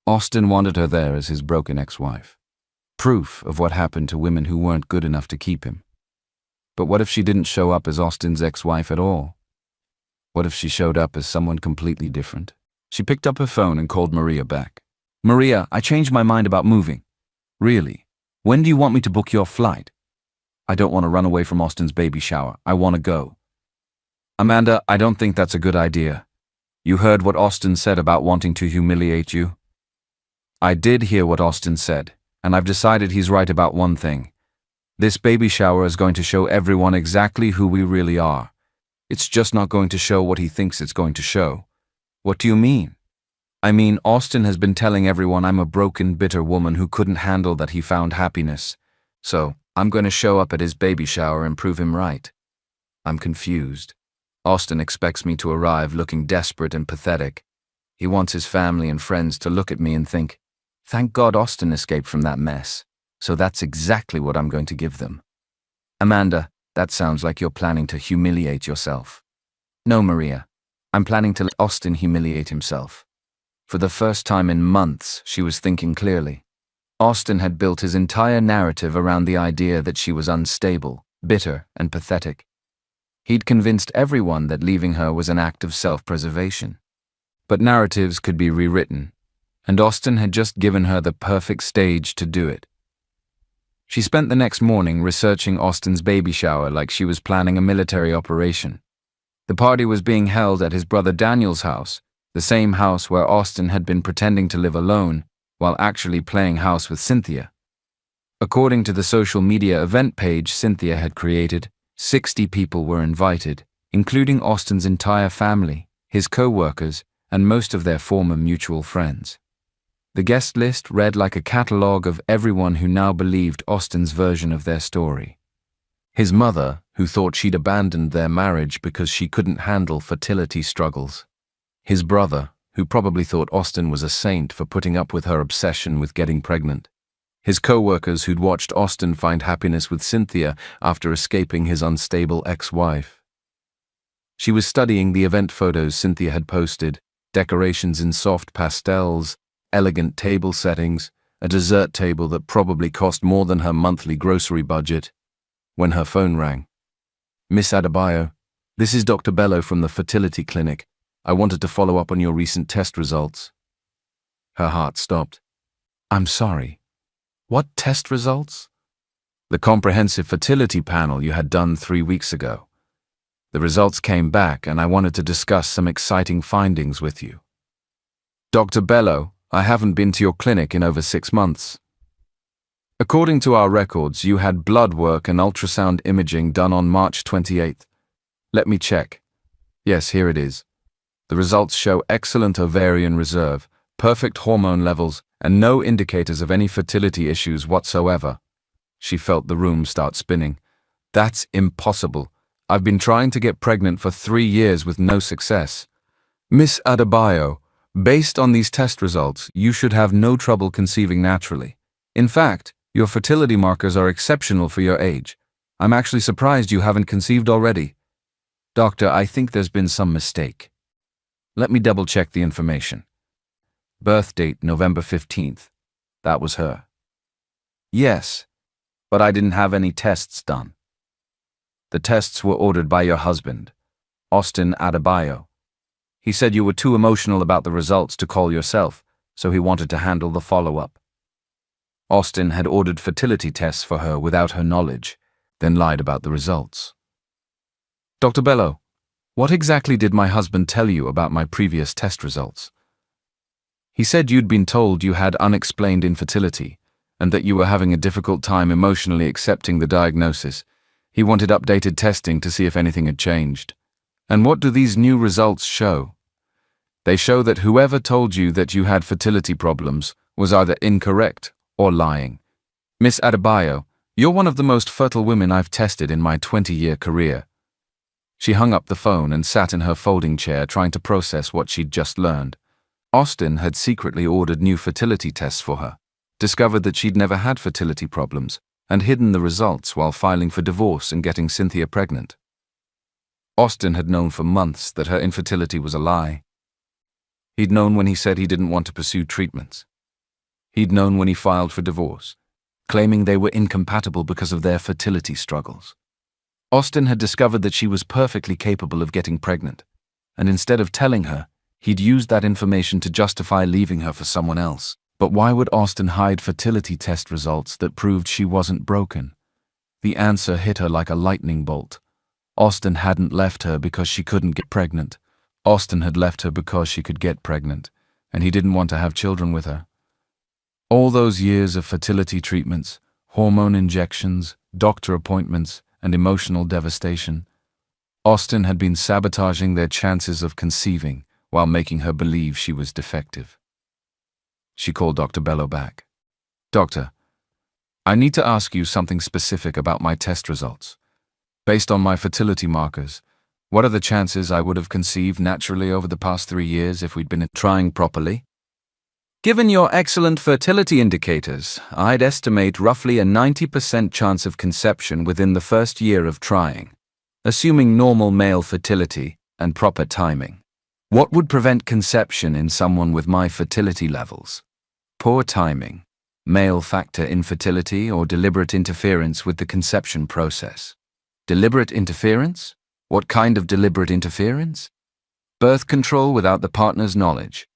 Austin wanted her there as his broken ex-wife. Proof of what happened to women who weren't good enough to keep him. But what if she didn't show up as Austin's ex-wife at all? What if she showed up as someone completely different? She picked up her phone and called Maria back. Maria, I changed my mind about moving. Really? When do you want me to book your flight? I don't want to run away from Austin's baby shower. I want to go. Amanda, I don't think that's a good idea. You heard what Austin said about wanting to humiliate you? I did hear what Austin said, and I've decided he's right about one thing. This baby shower is going to show everyone exactly who we really are. It's just not going to show what he thinks it's going to show. What do you mean? I mean, Austin has been telling everyone I'm a broken, bitter woman who couldn't handle that he found happiness. So, I'm going to show up at his baby shower and prove him right. I'm confused. Austin expects me to arrive looking desperate and pathetic. He wants his family and friends to look at me and think, thank God Austin escaped from that mess. So that's exactly what I'm going to give them. Amanda, that sounds like you're planning to humiliate yourself. No, Maria. I'm planning to let Austin humiliate himself. For the first time in months, she was thinking clearly. Austin had built his entire narrative around the idea that she was unstable, bitter, and pathetic. He'd convinced everyone that leaving her was an act of self-preservation. But narratives could be rewritten, and Austin had just given her the perfect stage to do it. She spent the next morning researching Austin's baby shower like she was planning a military operation. The party was being held at his brother Daniel's house, the same house where Austin had been pretending to live alone while actually playing house with Cynthia. According to the social media event page Cynthia had created, 60 people were invited, including Austin's entire family, his co-workers, and most of their former mutual friends. The guest list read like a catalogue of everyone who now believed Austin's version of their story. His mother, who thought she'd abandoned their marriage because she couldn't handle fertility struggles. His brother, who probably thought Austin was a saint for putting up with her obsession with getting pregnant. His co-workers who'd watched Austin find happiness with Cynthia after escaping his unstable ex-wife. She was studying the event photos Cynthia had posted, decorations in soft pastels, elegant table settings, a dessert table that probably cost more than her monthly grocery budget, when her phone rang. Miss Adebayo, this is Dr. Bello from the fertility clinic. I wanted to follow up on your recent test results. Her heart stopped. I'm sorry. What test results? The comprehensive fertility panel you had done 3 weeks ago. The results came back and I wanted to discuss some exciting findings with you. Dr. Bello, I haven't been to your clinic in over 6 months. According to our records, you had blood work and ultrasound imaging done on March 28th. Let me check. Yes, here it is. The results show excellent ovarian reserve, perfect hormone levels, and no indicators of any fertility issues whatsoever. She felt the room start spinning. That's impossible. I've been trying to get pregnant for 3 years with no success. Miss Adebayo, based on these test results, you should have no trouble conceiving naturally. In fact, your fertility markers are exceptional for your age. I'm actually surprised you haven't conceived already. Doctor, I think there's been some mistake. Let me double-check the information. Birth date, November 15th. That was her. Yes, but I didn't have any tests done. The tests were ordered by your husband, Austin Adebayo. He said you were too emotional about the results to call yourself, so he wanted to handle the follow-up. Austin had ordered fertility tests for her without her knowledge, then lied about the results. Dr. Bello, what exactly did my husband tell you about my previous test results? He said you'd been told you had unexplained infertility, and that you were having a difficult time emotionally accepting the diagnosis. He wanted updated testing to see if anything had changed. And what do these new results show? They show that whoever told you that you had fertility problems was either incorrect or lying. Miss Adebayo, you're one of the most fertile women I've tested in my 20-year career. She hung up the phone and sat in her folding chair trying to process what she'd just learned. Austin had secretly ordered new fertility tests for her, discovered that she'd never had fertility problems, and hidden the results while filing for divorce and getting Cynthia pregnant. Austin had known for months that her infertility was a lie. He'd known when he said he didn't want to pursue treatments. He'd known when he filed for divorce. claiming they were incompatible because of their fertility struggles. Austin had discovered that she was perfectly capable of getting pregnant, and instead of telling her, he'd used that information to justify leaving her for someone else. But why would Austin hide fertility test results that proved she wasn't broken? The answer hit her like a lightning bolt. Austin hadn't left her because she couldn't get pregnant. Austin had left her because she could get pregnant, and he didn't want to have children with her. All those years of fertility treatments, hormone injections, doctor appointments, and emotional devastation, Austin had been sabotaging their chances of conceiving while making her believe she was defective. She called Dr. Bello back. "Doctor, I need to ask you something specific about my test results. Based on my fertility markers, what are the chances I would have conceived naturally over the past 3 years if we'd been trying properly?" "Given your excellent fertility indicators, I'd estimate roughly a 90% chance of conception within the first year of trying, assuming normal male fertility and proper timing. What would prevent conception in someone with my fertility levels? Poor timing, male factor infertility, or deliberate interference with the conception process. Deliberate interference? What kind of deliberate interference? Birth control without the partner's knowledge,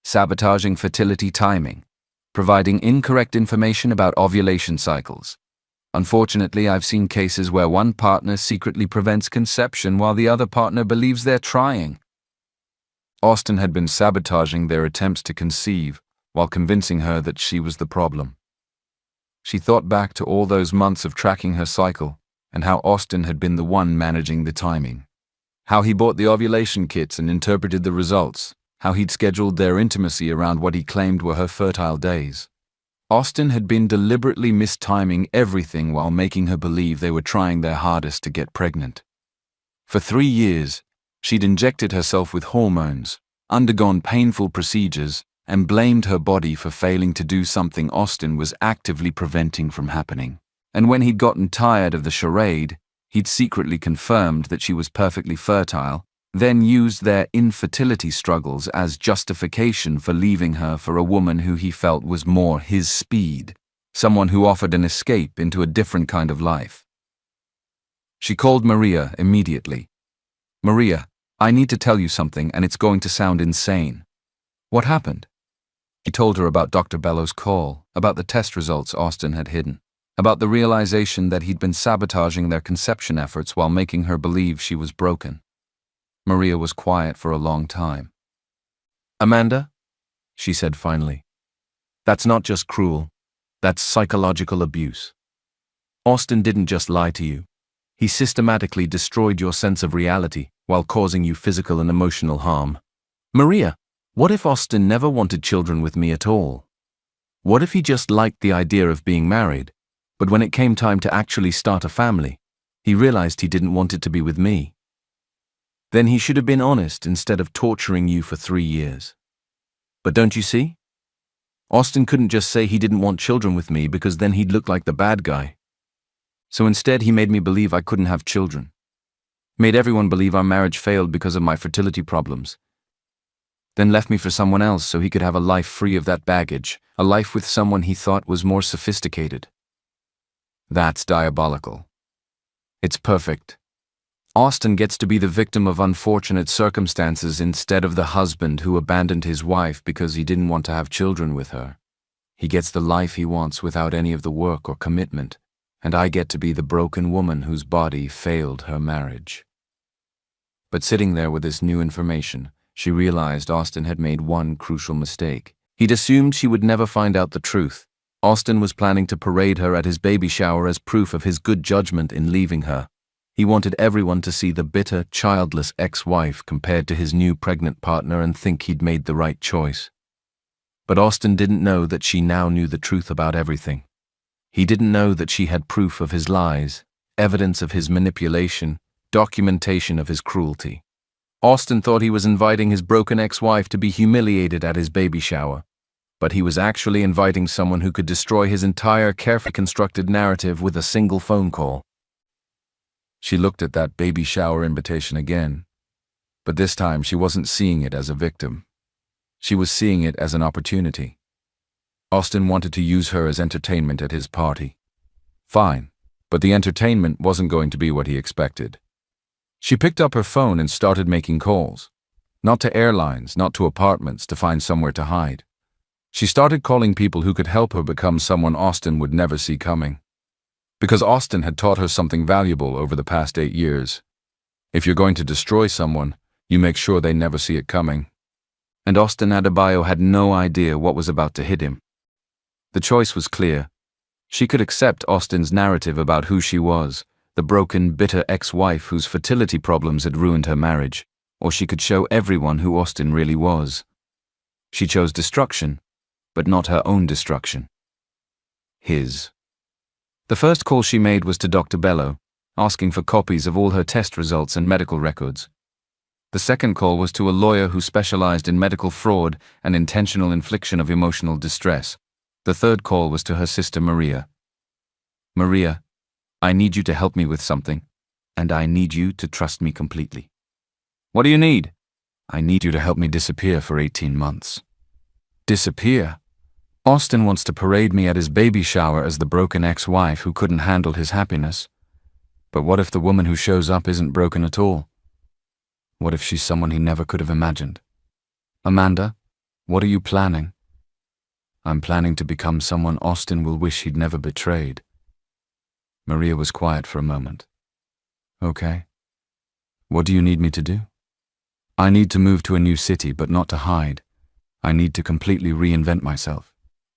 sabotaging fertility timing, providing incorrect information about ovulation cycles. Unfortunately, I've seen cases where one partner secretly prevents conception while the other partner believes they're trying." Austin had been sabotaging their attempts to conceive while convincing her that she was the problem. She thought back to all those months of tracking her cycle and how Austin had been the one managing the timing. How he bought the ovulation kits and interpreted the results. How he'd scheduled their intimacy around what he claimed were her fertile days. Austin had been deliberately mistiming everything while making her believe they were trying their hardest to get pregnant. For 3 years, she'd injected herself with hormones, undergone painful procedures, and blamed her body for failing to do something Austin was actively preventing from happening. And when he'd gotten tired of the charade, he'd secretly confirmed that she was perfectly fertile, then used their infertility struggles as justification for leaving her for a woman who he felt was more his speed, someone who offered an escape into a different kind of life. She called Maria immediately. "Maria, I need to tell you something, and it's going to sound insane." "What happened?" He told her about Dr. Bello's call, about the test results Austin had hidden, about the realization that he'd been sabotaging their conception efforts while making her believe she was broken. Maria was quiet for a long time. "Amanda," she said finally, "that's not just cruel, that's psychological abuse. Austin didn't just lie to you. He systematically destroyed your sense of reality while causing you physical and emotional harm. Maria, what if Austin never wanted children with me at all? What if he just liked the idea of being married, but when it came time to actually start a family, he realized he didn't want it to be with me? Then he should have been honest instead of torturing you for 3 years. But don't you see? Austin couldn't just say he didn't want children with me because then he'd look like the bad guy. So instead he made me believe I couldn't have children. Made everyone believe our marriage failed because of my fertility problems. Then left me for someone else so he could have a life free of that baggage, a life with someone he thought was more sophisticated. That's diabolical. It's perfect. Austin gets to be the victim of unfortunate circumstances instead of the husband who abandoned his wife because he didn't want to have children with her. He gets the life he wants without any of the work or commitment, and I get to be the broken woman whose body failed her marriage." But sitting there with this new information, she realized Austin had made one crucial mistake. He'd assumed she would never find out the truth. Austin was planning to parade her at his baby shower as proof of his good judgment in leaving her. He wanted everyone to see the bitter, childless ex-wife compared to his new pregnant partner and think he'd made the right choice. But Austin didn't know that she now knew the truth about everything. He didn't know that she had proof of his lies, evidence of his manipulation, documentation of his cruelty. Austin thought he was inviting his broken ex-wife to be humiliated at his baby shower, but he was actually inviting someone who could destroy his entire carefully constructed narrative with a single phone call. She looked at that baby shower invitation again, but this time she wasn't seeing it as a victim. She was seeing it as an opportunity. Austin wanted to use her as entertainment at his party. Fine, but the entertainment wasn't going to be what he expected. She picked up her phone and started making calls. Not to airlines, not to apartments, to find somewhere to hide. She started calling people who could help her become someone Austin would never see coming. Because Austin had taught her something valuable over the past 8 years. If you're going to destroy someone, you make sure they never see it coming. And Austin Adebayo had no idea what was about to hit him. The choice was clear. She could accept Austin's narrative about who she was, the broken, bitter ex-wife whose fertility problems had ruined her marriage, or she could show everyone who Austin really was. She chose destruction, but not her own destruction. His. The first call she made was to Dr. Bello, asking for copies of all her test results and medical records. The second call was to a lawyer who specialized in medical fraud and intentional infliction of emotional distress. The third call was to her sister Maria. Maria, I need you to help me with something, and I need you to trust me completely. What do you need? I need you to help me disappear for 18 months. Disappear? Austin wants to parade me at his baby shower as the broken ex-wife who couldn't handle his happiness. But what if the woman who shows up isn't broken at all? What if she's someone he never could have imagined? Amanda, what are you planning? I'm planning to become someone Austin will wish he'd never betrayed. Maria was quiet for a moment. Okay. What do you need me to do? I need to move to a new city, but not to hide. I need to completely reinvent myself.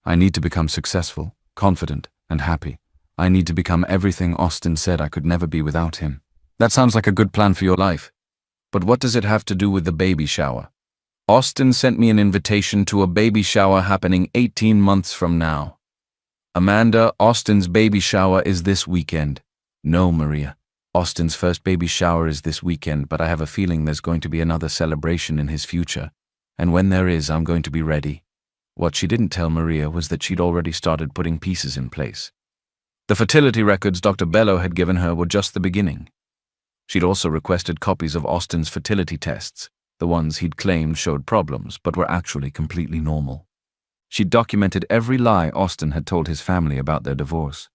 I need to become successful, confident, and happy. I need to become everything Austin said I could never be without him. That sounds like a good plan for your life. But what does it have to do with the baby shower? Austin sent me an invitation to a baby shower happening 18 months from now. Amanda, Austin's baby shower is this weekend. No, Maria. Austin's first baby shower is this weekend, but I have a feeling there's going to be another celebration in his future. And when there is, I'm going to be ready. What she didn't tell Maria was that she'd already started putting pieces in place. The fertility records Dr. Bello had given her were just the beginning. She'd also requested copies of Austin's fertility tests, the ones he'd claimed showed problems but were actually completely normal. She'd documented every lie Austin had told his family about their divorce.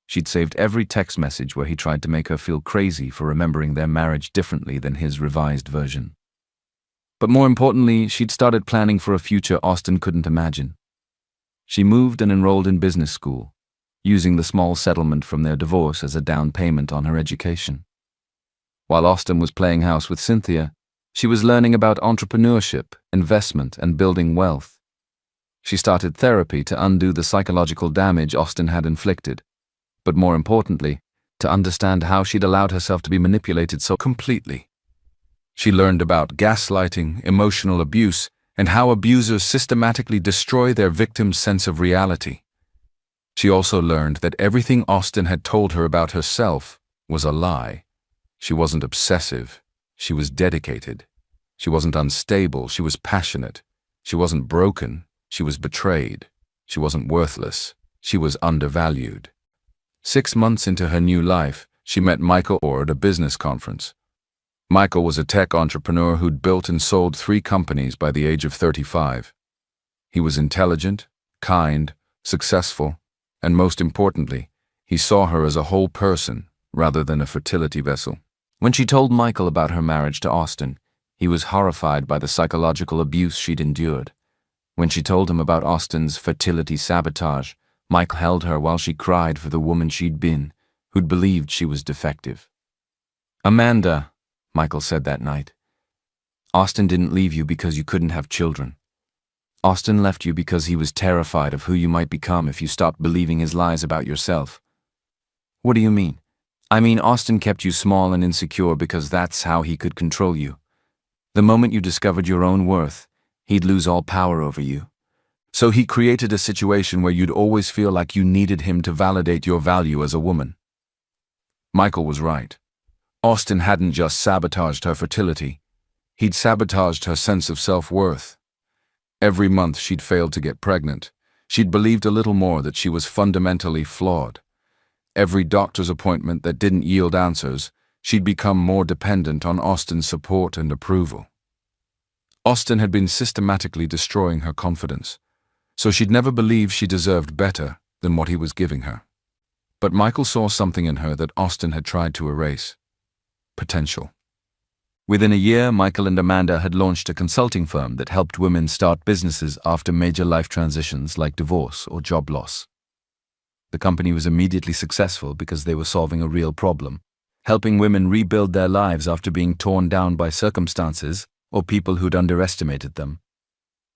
She'd saved every text message where he tried to make her feel crazy for remembering their marriage differently than his revised version. But more importantly, she'd started planning for a future Austin couldn't imagine. She moved and enrolled in business school, using the small settlement from their divorce as a down payment on her education. While Austin was playing house with Cynthia, she was learning about entrepreneurship, investment, and building wealth. She started therapy to undo the psychological damage Austin had inflicted, but more importantly, to understand how she'd allowed herself to be manipulated so completely. She learned about gaslighting, emotional abuse, and how abusers systematically destroy their victims' sense of reality. She also learned that everything Austin had told her about herself was a lie. She wasn't obsessive. She was dedicated. She wasn't unstable. She was passionate. She wasn't broken. She was betrayed. She wasn't worthless. She was undervalued. 6 months into her new life, she met Michael Orr at a business conference. Michael was a tech entrepreneur who'd built and sold 3 companies by the age of 35. He was intelligent, kind, successful, and most importantly, he saw her as a whole person rather than a fertility vessel. When she told Michael about her marriage to Austin, he was horrified by the psychological abuse she'd endured. When she told him about Austin's fertility sabotage, Michael held her while she cried for the woman she'd been, who'd believed she was defective. Amanda, Michael said that night, Austin didn't leave you because you couldn't have children. Austin left you because he was terrified of who you might become if you stopped believing his lies about yourself. What do you mean? I mean, Austin kept you small and insecure because that's how he could control you. The moment you discovered your own worth, he'd lose all power over you. So he created a situation where you'd always feel like you needed him to validate your value as a woman. Michael was right. Austin hadn't just sabotaged her fertility. He'd sabotaged her sense of self-worth. Every month she'd failed to get pregnant, she'd believed a little more that she was fundamentally flawed. Every doctor's appointment that didn't yield answers, she'd become more dependent on Austin's support and approval. Austin had been systematically destroying her confidence. so she'd never believed she deserved better than what he was giving her. But Michael saw something in her that Austin had tried to erase: potential. Within a year, Michael and Amanda had launched a consulting firm that helped women start businesses after major life transitions like divorce or job loss. The company was immediately successful because they were solving a real problem, helping women rebuild their lives after being torn down by circumstances or people who'd underestimated them.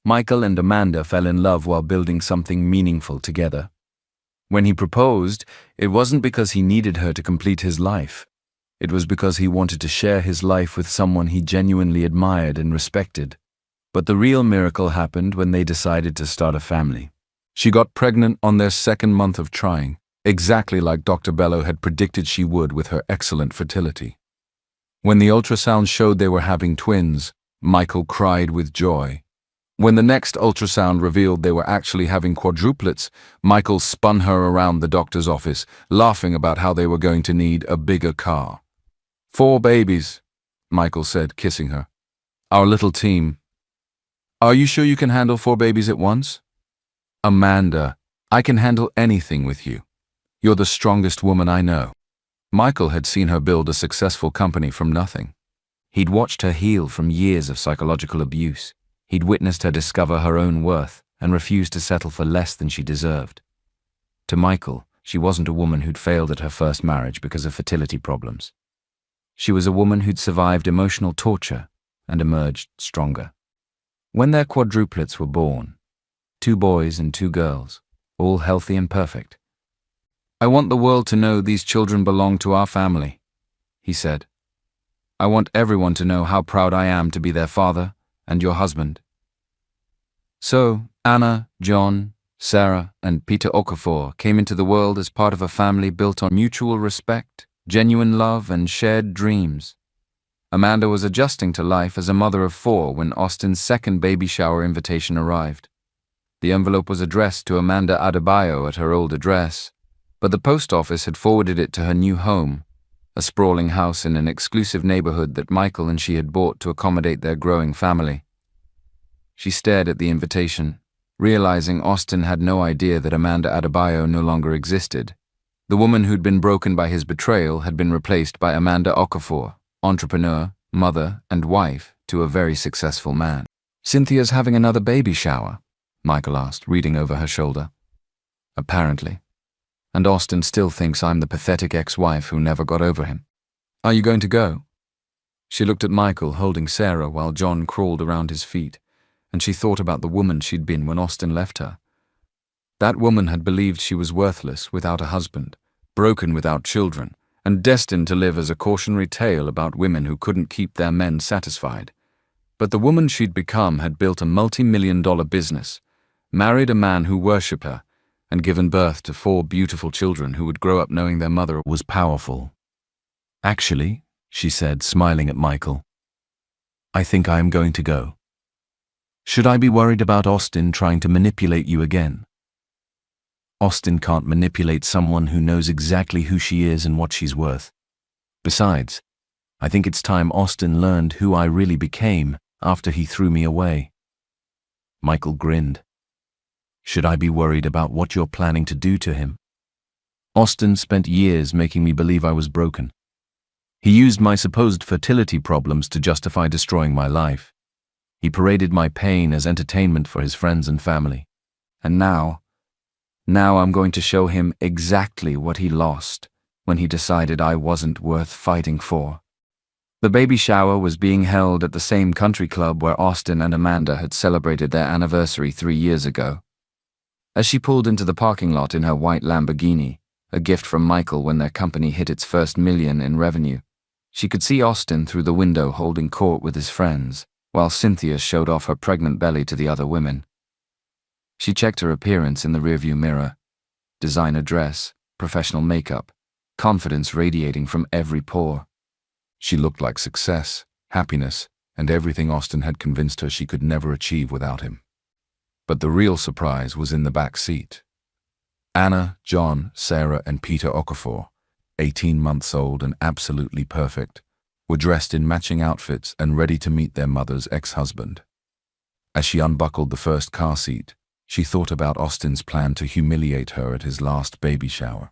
Michael and Amanda fell in love while building something meaningful together. When he proposed, it wasn't because he needed her to complete his life. It was because he wanted to share his life with someone he genuinely admired and respected. But the real miracle happened when they decided to start a family. She got pregnant on their second month of trying, exactly like Dr. Bello had predicted she would with her excellent fertility. When the ultrasound showed they were having twins, Michael cried with joy. When the next ultrasound revealed they were actually having quadruplets, Michael spun her around the doctor's office, laughing about how they were going to need a bigger car. 4 babies, Michael said, kissing her. Our little team. Are you sure you can handle 4 babies at once? Amanda, I can handle anything with you. You're the strongest woman I know. Michael had seen her build a successful company from nothing. He'd watched her heal from years of psychological abuse. He'd witnessed her discover her own worth and refuse to settle for less than she deserved. To Michael, she wasn't a woman who'd failed at her first marriage because of fertility problems. She was a woman who'd survived emotional torture and emerged stronger. When their quadruplets were born, 2 boys and 2 girls, all healthy and perfect. I want the world to know these children belong to our family, he said. I want everyone to know how proud I am to be their father and your husband. So, Anna, John, Sarah, and Peter Okafor came into the world as part of a family built on mutual respect, genuine love, and shared dreams. Amanda was adjusting to life as a mother of 4 when Austin's second baby shower invitation arrived. The envelope was addressed to Amanda Adebayo at her old address, but the post office had forwarded it to her new home, a sprawling house in an exclusive neighborhood that Michael and she had bought to accommodate their growing family. She stared at the invitation, realizing Austin had no idea that Amanda Adebayo no longer existed. The woman who'd been broken by his betrayal had been replaced by Amanda Okafor, entrepreneur, mother, and wife to a very successful man. Cynthia's having another baby shower? Michael asked, reading over her shoulder. Apparently. And Austin still thinks I'm the pathetic ex-wife who never got over him. Are you going to go? She looked at Michael holding Sarah while John crawled around his feet, and she thought about the woman she'd been when Austin left her. That woman had believed she was worthless without a husband, broken without children, and destined to live as a cautionary tale about women who couldn't keep their men satisfied. But the woman she'd become had built a multi-million-dollar business, married a man who worshipped her, and given birth to 4 beautiful children who would grow up knowing their mother was powerful. Actually, she said, smiling at Michael, I think I am going to go. Should I be worried about Austin trying to manipulate you again? Austin can't manipulate someone who knows exactly who she is and what she's worth. Besides, I think it's time Austin learned who I really became after he threw me away. Michael grinned. Should I be worried about what you're planning to do to him? Austin spent years making me believe I was broken. He used my supposed fertility problems to justify destroying my life. He paraded my pain as entertainment for his friends and family. And now I'm going to show him exactly what he lost when he decided I wasn't worth fighting for. The baby shower was being held at the same country club where Austin and Amanda had celebrated their anniversary 3 years ago. As she pulled into the parking lot in her white Lamborghini, a gift from Michael when their company hit its first $1 million in revenue, she could see Austin through the window holding court with his friends, while Cynthia showed off her pregnant belly to the other women. She checked her appearance in the rearview mirror. Designer dress, professional makeup, confidence radiating from every pore. She looked like success, happiness, and everything Austin had convinced her she could never achieve without him. But the real surprise was in the back seat. Anna, John, Sarah, and Peter Okafor, 18 months old and absolutely perfect, were dressed in matching outfits and ready to meet their mother's ex-husband. As she unbuckled the first car seat, She thought about Austin's plan to humiliate her at his last baby shower.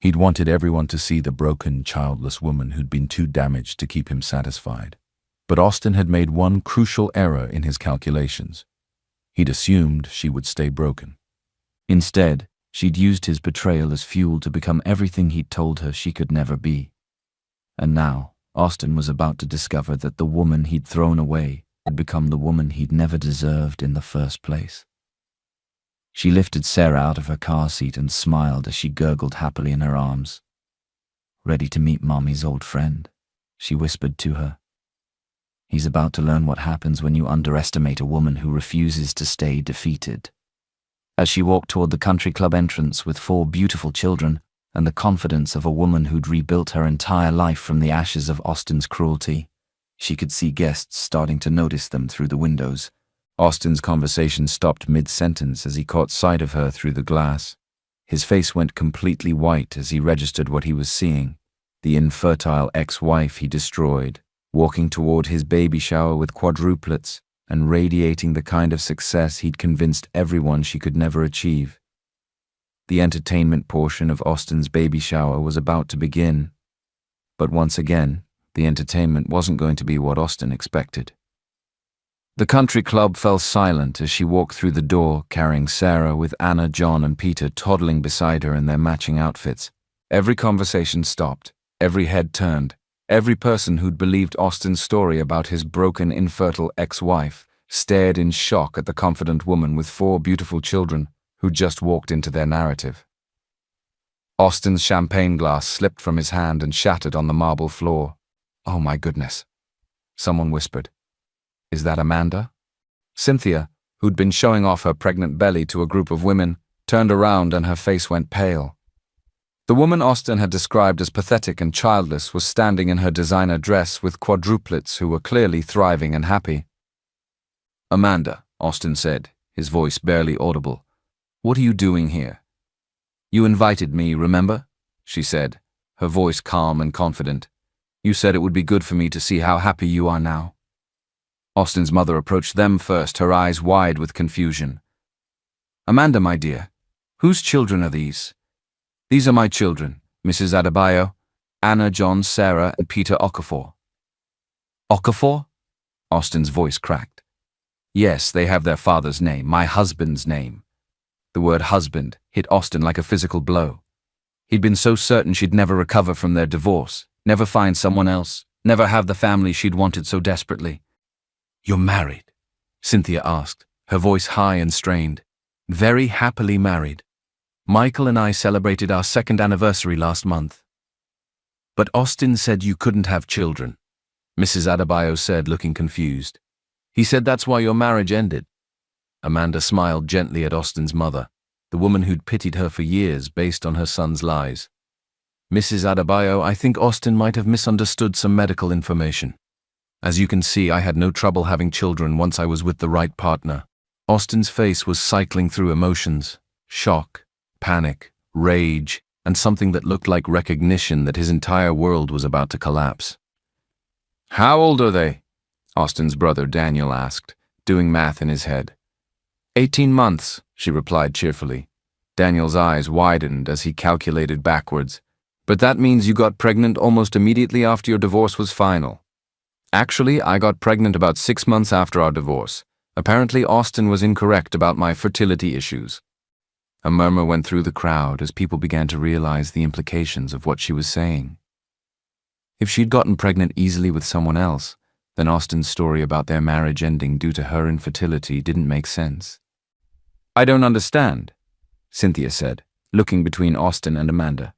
He'd wanted everyone to see the broken, childless woman who'd been too damaged to keep him satisfied. But Austin had made one crucial error in his calculations. He'd assumed she would stay broken. Instead, she'd used his betrayal as fuel to become everything he'd told her she could never be. And now, Austin was about to discover that the woman he'd thrown away had become the woman he'd never deserved in the first place. She lifted Sarah out of her car seat and smiled as she gurgled happily in her arms. "Ready to meet Mommy's old friend," she whispered to her. "He's about to learn what happens when you underestimate a woman who refuses to stay defeated." As she walked toward the country club entrance with 4 beautiful children and the confidence of a woman who'd rebuilt her entire life from the ashes of Austin's cruelty, she could see guests starting to notice them through the windows. Austin's conversation stopped mid-sentence as he caught sight of her through the glass. His face went completely white as he registered what he was seeing: the infertile ex-wife he destroyed, walking toward his baby shower with quadruplets and radiating the kind of success he'd convinced everyone she could never achieve. The entertainment portion of Austin's baby shower was about to begin. But once again, the entertainment wasn't going to be what Austin expected. The country club fell silent as she walked through the door, carrying Sarah with Anna, John, and Peter toddling beside her in their matching outfits. Every conversation stopped, every head turned. Every person who'd believed Austin's story about his broken, infertile ex-wife stared in shock at the confident woman with 4 beautiful children who'd just walked into their narrative. Austin's champagne glass slipped from his hand and shattered on the marble floor. "Oh my goodness," someone whispered. "Is that Amanda?" Cynthia, who'd been showing off her pregnant belly to a group of women, turned around and her face went pale. The woman Austin had described as pathetic and childless was standing in her designer dress with quadruplets who were clearly thriving and happy. "Amanda," Austin said, his voice barely audible, "what are you doing here?" "You invited me, remember?" she said, her voice calm and confident. "You said it would be good for me to see how happy you are now." Austin's mother approached them first, her eyes wide with confusion. "Amanda, my dear, whose children are these?" "These are my children, Mrs. Adebayo, Anna, John, Sarah, and Peter Okafor." "Okafor?" Austin's voice cracked. "Yes, they have their father's name, my husband's name." The word husband hit Austin like a physical blow. He'd been so certain she'd never recover from their divorce, never find someone else, never have the family she'd wanted so desperately. "You're married?" Cynthia asked, her voice high and strained. "Very happily married. Michael and I celebrated our 2nd anniversary last month." "But Austin said you couldn't have children," Mrs. Adebayo said, looking confused. "He said that's why your marriage ended." Amanda smiled gently at Austin's mother, the woman who'd pitied her for years based on her son's lies. "Mrs. Adebayo, I think Austin might have misunderstood some medical information. As you can see, I had no trouble having children once I was with the right partner." Austin's face was cycling through emotions: shock, panic, rage, and something that looked like recognition that his entire world was about to collapse. "How old are they?" Austin's brother Daniel asked, doing math in his head. 18 months, she replied cheerfully. Daniel's eyes widened as he calculated backwards. "But that means you got pregnant almost immediately after your divorce was final." "Actually, I got pregnant about 6 months after our divorce. Apparently, Austin was incorrect about my fertility issues." A murmur went through the crowd as people began to realize the implications of what she was saying. If she'd gotten pregnant easily with someone else, then Austin's story about their marriage ending due to her infertility didn't make sense. "I don't understand," Cynthia said, looking between Austin and Amanda.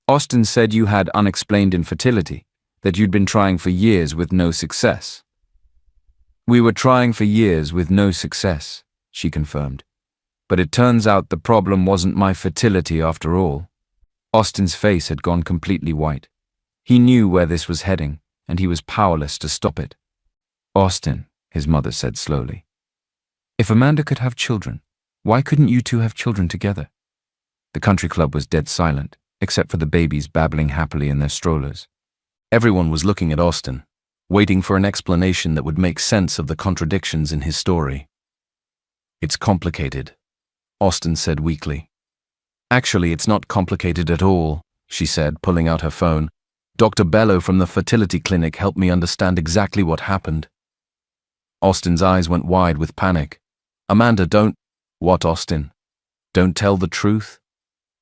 "Austin said you had unexplained infertility, that you'd been trying for years with no success." "We were trying for years with no success," she confirmed. "But it turns out the problem wasn't my fertility after all." Austin's face had gone completely white. He knew where this was heading, and he was powerless to stop it. "Austin," his mother said slowly, "if Amanda could have children, why couldn't you two have children together?" The country club was dead silent, except for the babies babbling happily in their strollers. Everyone was looking at Austin, waiting for an explanation that would make sense of the contradictions in his story. It's complicated, Austin said weakly. Actually, it's not complicated at all, she said, pulling out her phone. Dr. Bello from the fertility clinic helped me understand exactly what happened. Austin's eyes went wide with panic. Amanda, don't... What, Austin? Don't tell the truth?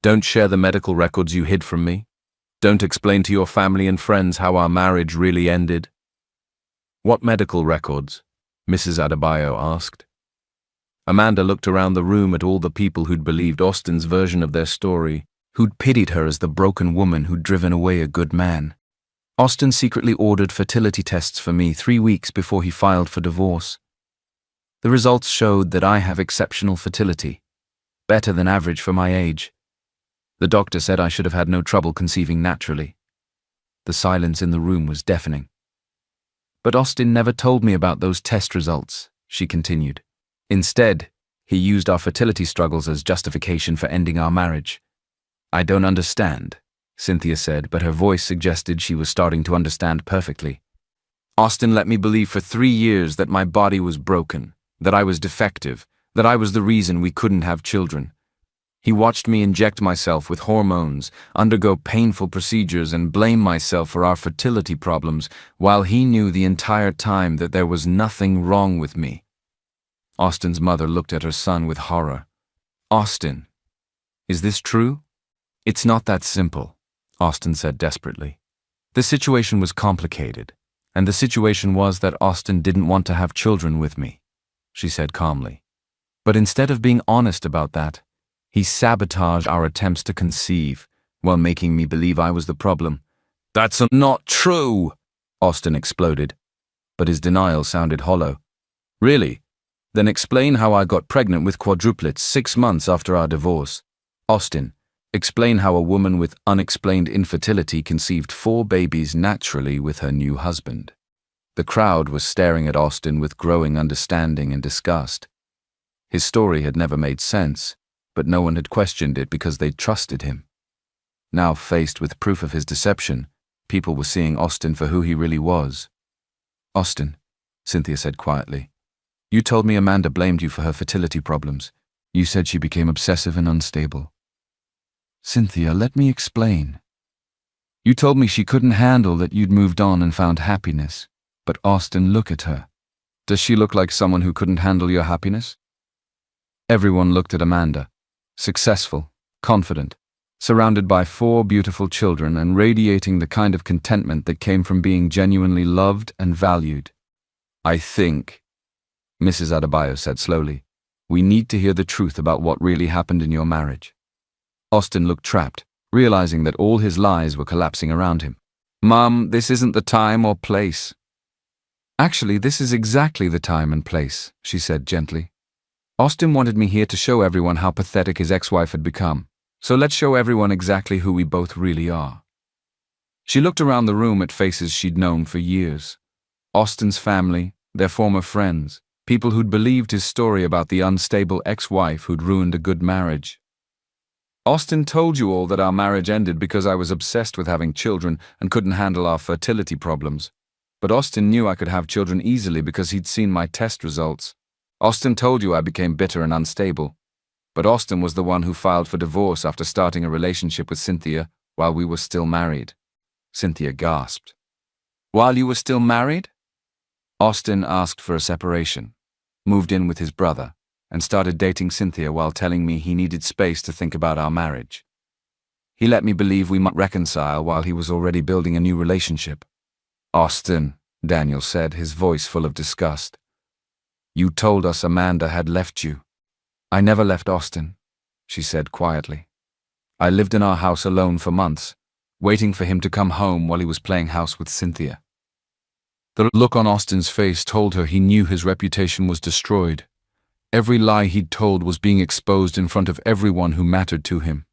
Don't share the medical records you hid from me? Don't explain to your family and friends how our marriage really ended? What medical records? Mrs. Adebayo asked. Amanda looked around the room at all the people who'd believed Austin's version of their story, who'd pitied her as the broken woman who'd driven away a good man. Austin secretly ordered fertility tests for me 3 weeks before he filed for divorce. The results showed that I have exceptional fertility, better than average for my age. The doctor said I should have had no trouble conceiving naturally. The silence in the room was deafening. But Austin never told me about those test results, she continued. Instead, he used our fertility struggles as justification for ending our marriage. I don't understand, Cynthia said, but her voice suggested she was starting to understand perfectly. Austin let me believe for 3 years that my body was broken, that I was defective, that I was the reason we couldn't have children. He watched me inject myself with hormones, undergo painful procedures, and blame myself for our fertility problems, while he knew the entire time that there was nothing wrong with me. Austin's mother looked at her son with horror. Austin, is this true? It's not that simple, Austin said desperately. The situation was complicated, and the situation was that Austin didn't want to have children with me, she said calmly. But instead of being honest about that, he sabotaged our attempts to conceive while making me believe I was the problem. That's not true, Austin exploded, but his denial sounded hollow. Really? Then explain how I got pregnant with quadruplets 6 months after our divorce. Austin, explain how a woman with unexplained infertility conceived 4 babies naturally with her new husband. The crowd was staring at Austin with growing understanding and disgust. His story had never made sense, but no one had questioned it because they trusted him. Now faced with proof of his deception, people were seeing Austin for who he really was. Austin, Cynthia said quietly, you told me Amanda blamed you for her fertility problems. You said she became obsessive and unstable. Cynthia, let me explain. You told me she couldn't handle that you'd moved on and found happiness. But Austin, look at her. Does she look like someone who couldn't handle your happiness? Everyone looked at Amanda, successful, confident, surrounded by 4 beautiful children and radiating the kind of contentment that came from being genuinely loved and valued. I think, Mrs. Adebayo said slowly, we need to hear the truth about what really happened in your marriage. Austin looked trapped, realizing that all his lies were collapsing around him. Mom, this isn't the time or place. Actually, this is exactly the time and place, she said gently. Austin wanted me here to show everyone how pathetic his ex-wife had become. So let's show everyone exactly who we both really are. She looked around the room at faces she'd known for years. Austin's family, their former friends, people who'd believed his story about the unstable ex-wife who'd ruined a good marriage. Austin told you all that our marriage ended because I was obsessed with having children and couldn't handle our fertility problems. But Austin knew I could have children easily because he'd seen my test results. Austin told you I became bitter and unstable. But Austin was the one who filed for divorce after starting a relationship with Cynthia while we were still married. Cynthia gasped. While you were still married? Austin asked for a separation, moved in with his brother, and started dating Cynthia while telling me he needed space to think about our marriage. He let me believe we might reconcile while he was already building a new relationship. Austin, Daniel said, his voice full of disgust. You told us Amanda had left you. I never left Austin, she said quietly. I lived in our house alone for months, waiting for him to come home while he was playing house with Cynthia. The look on Austin's face told her he knew his reputation was destroyed. Every lie he'd told was being exposed in front of everyone who mattered to him.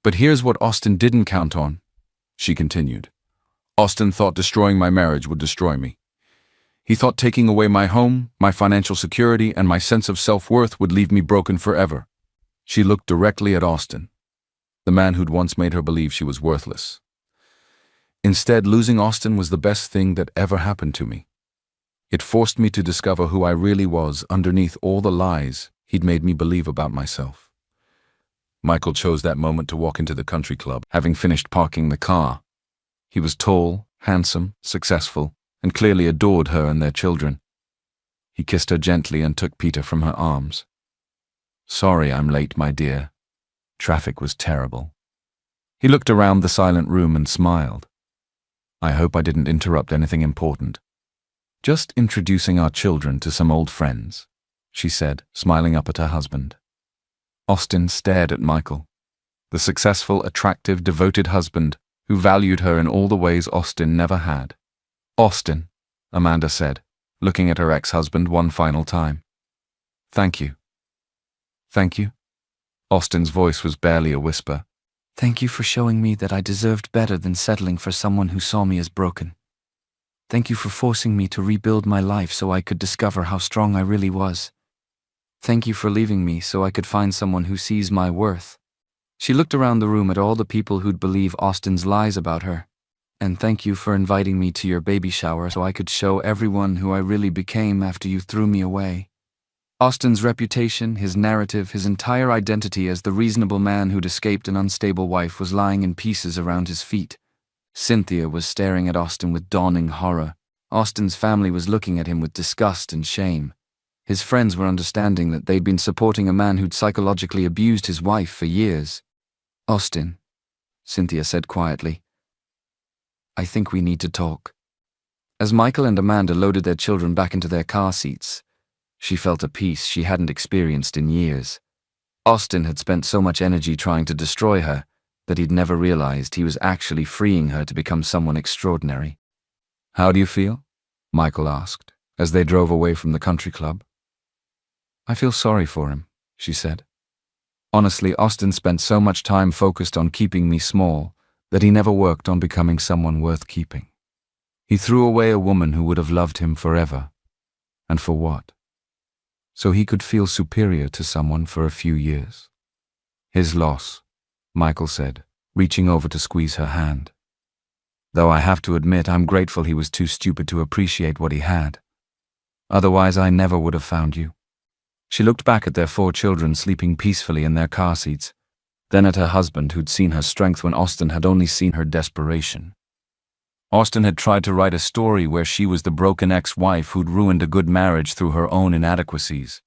But here's what Austin didn't count on, she continued. Austin thought destroying my marriage would destroy me. He thought taking away my home, my financial security, and my sense of self-worth would leave me broken forever. She looked directly at Austin, the man who'd once made her believe she was worthless. Instead, losing Austin was the best thing that ever happened to me. It forced me to discover who I really was underneath all the lies he'd made me believe about myself. Michael chose that moment to walk into the country club, having finished parking the car. He was tall, handsome, successful, and clearly adored her and their children. He kissed her gently and took Peter from her arms. "Sorry I'm late, my dear. Traffic was terrible." He looked around the silent room and smiled. "I hope I didn't interrupt anything important. Just introducing our children to some old friends," she said, smiling up at her husband. Austin stared at Michael, the successful, attractive, devoted husband who valued her in all the ways Austin never had. "Austin," Amanda said, looking at her ex-husband one final time. "Thank you." "Thank you?" Austin's voice was barely a whisper. Thank you for showing me that I deserved better than settling for someone who saw me as broken. Thank you for forcing me to rebuild my life so I could discover how strong I really was. Thank you for leaving me so I could find someone who sees my worth. She looked around the room at all the people who'd believe Austin's lies about her. And thank you for inviting me to your baby shower so I could show everyone who I really became after you threw me away. Austin's reputation, his narrative, his entire identity as the reasonable man who'd escaped an unstable wife was lying in pieces around his feet. Cynthia was staring at Austin with dawning horror. Austin's family was looking at him with disgust and shame. His friends were understanding that they'd been supporting a man who'd psychologically abused his wife for years. "Austin," Cynthia said quietly, "I think we need to talk." As Michael and Amanda loaded their children back into their car seats, she felt a peace she hadn't experienced in years. Austin had spent so much energy trying to destroy her that he'd never realized he was actually freeing her to become someone extraordinary. "How do you feel?" Michael asked, as they drove away from the country club. "I feel sorry for him," she said. "Honestly, Austin spent so much time focused on keeping me small that he never worked on becoming someone worth keeping. He threw away a woman who would have loved him forever. And for what? So he could feel superior to someone for a few years. His loss," Michael said, reaching over to squeeze her hand. "Though I have to admit I'm grateful he was too stupid to appreciate what he had. Otherwise I never would have found you." She looked back at their 4 children sleeping peacefully in their car seats, then at her husband who'd seen her strength when Austin had only seen her desperation. Austin had tried to write a story where she was the broken ex-wife who'd ruined a good marriage through her own inadequacies.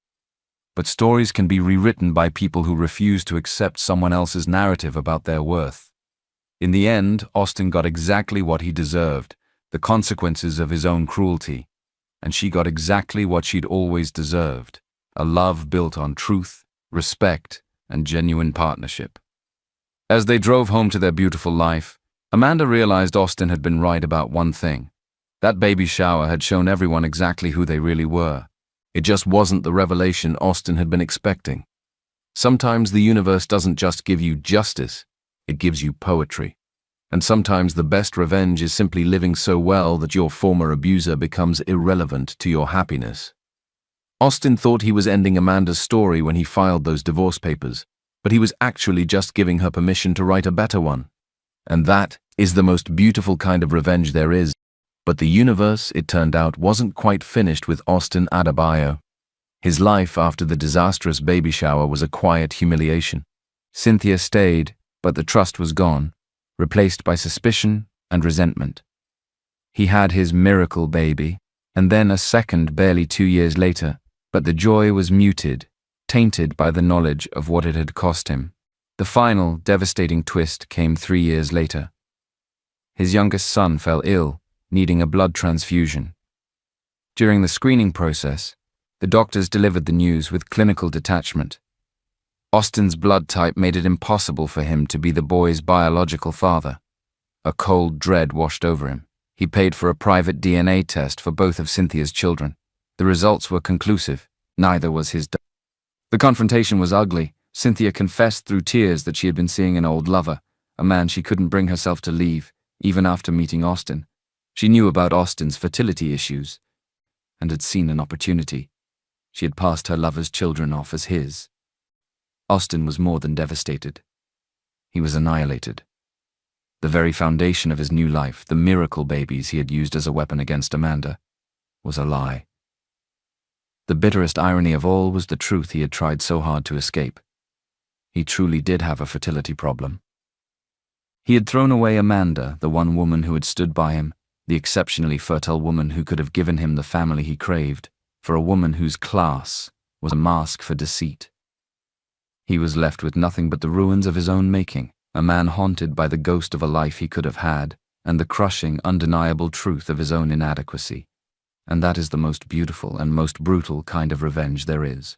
But stories can be rewritten by people who refuse to accept someone else's narrative about their worth. In the end, Austin got exactly what he deserved, the consequences of his own cruelty. And she got exactly what she'd always deserved, a love built on truth, respect, and genuine partnership. As they drove home to their beautiful life, Amanda realized Austin had been right about one thing. That baby shower had shown everyone exactly who they really were. It just wasn't the revelation Austin had been expecting. Sometimes the universe doesn't just give you justice, it gives you poetry. And sometimes the best revenge is simply living so well that your former abuser becomes irrelevant to your happiness. Austin thought he was ending Amanda's story when he filed those divorce papers, but he was actually just giving her permission to write a better one. And that is the most beautiful kind of revenge there is. But the universe, it turned out, wasn't quite finished with Austin Adebayo. His life after the disastrous baby shower was a quiet humiliation. Cynthia stayed, but the trust was gone, replaced by suspicion and resentment. He had his miracle baby, and then a second barely 2 years later, but the joy was muted, tainted by the knowledge of what it had cost him. The final, devastating twist came 3 years later. His youngest son fell ill, needing a blood transfusion. During the screening process, the doctors delivered the news with clinical detachment. Austin's blood type made it impossible for him to be the boy's biological father. A cold dread washed over him. He paid for a private DNA test for both of Cynthia's children. The results were conclusive. Neither was his. The confrontation was ugly. Cynthia confessed through tears that she had been seeing an old lover, a man she couldn't bring herself to leave, even after meeting Austin. She knew about Austin's fertility issues, and had seen an opportunity. She had passed her lover's children off as his. Austin was more than devastated. He was annihilated. The very foundation of his new life, the miracle babies he had used as a weapon against Amanda, was a lie. The bitterest irony of all was the truth he had tried so hard to escape. He truly did have a fertility problem. He had thrown away Amanda, the one woman who had stood by him, the exceptionally fertile woman who could have given him the family he craved, for a woman whose class was a mask for deceit. He was left with nothing but the ruins of his own making, a man haunted by the ghost of a life he could have had, and the crushing, undeniable truth of his own inadequacy. And that is the most beautiful and most brutal kind of revenge there is.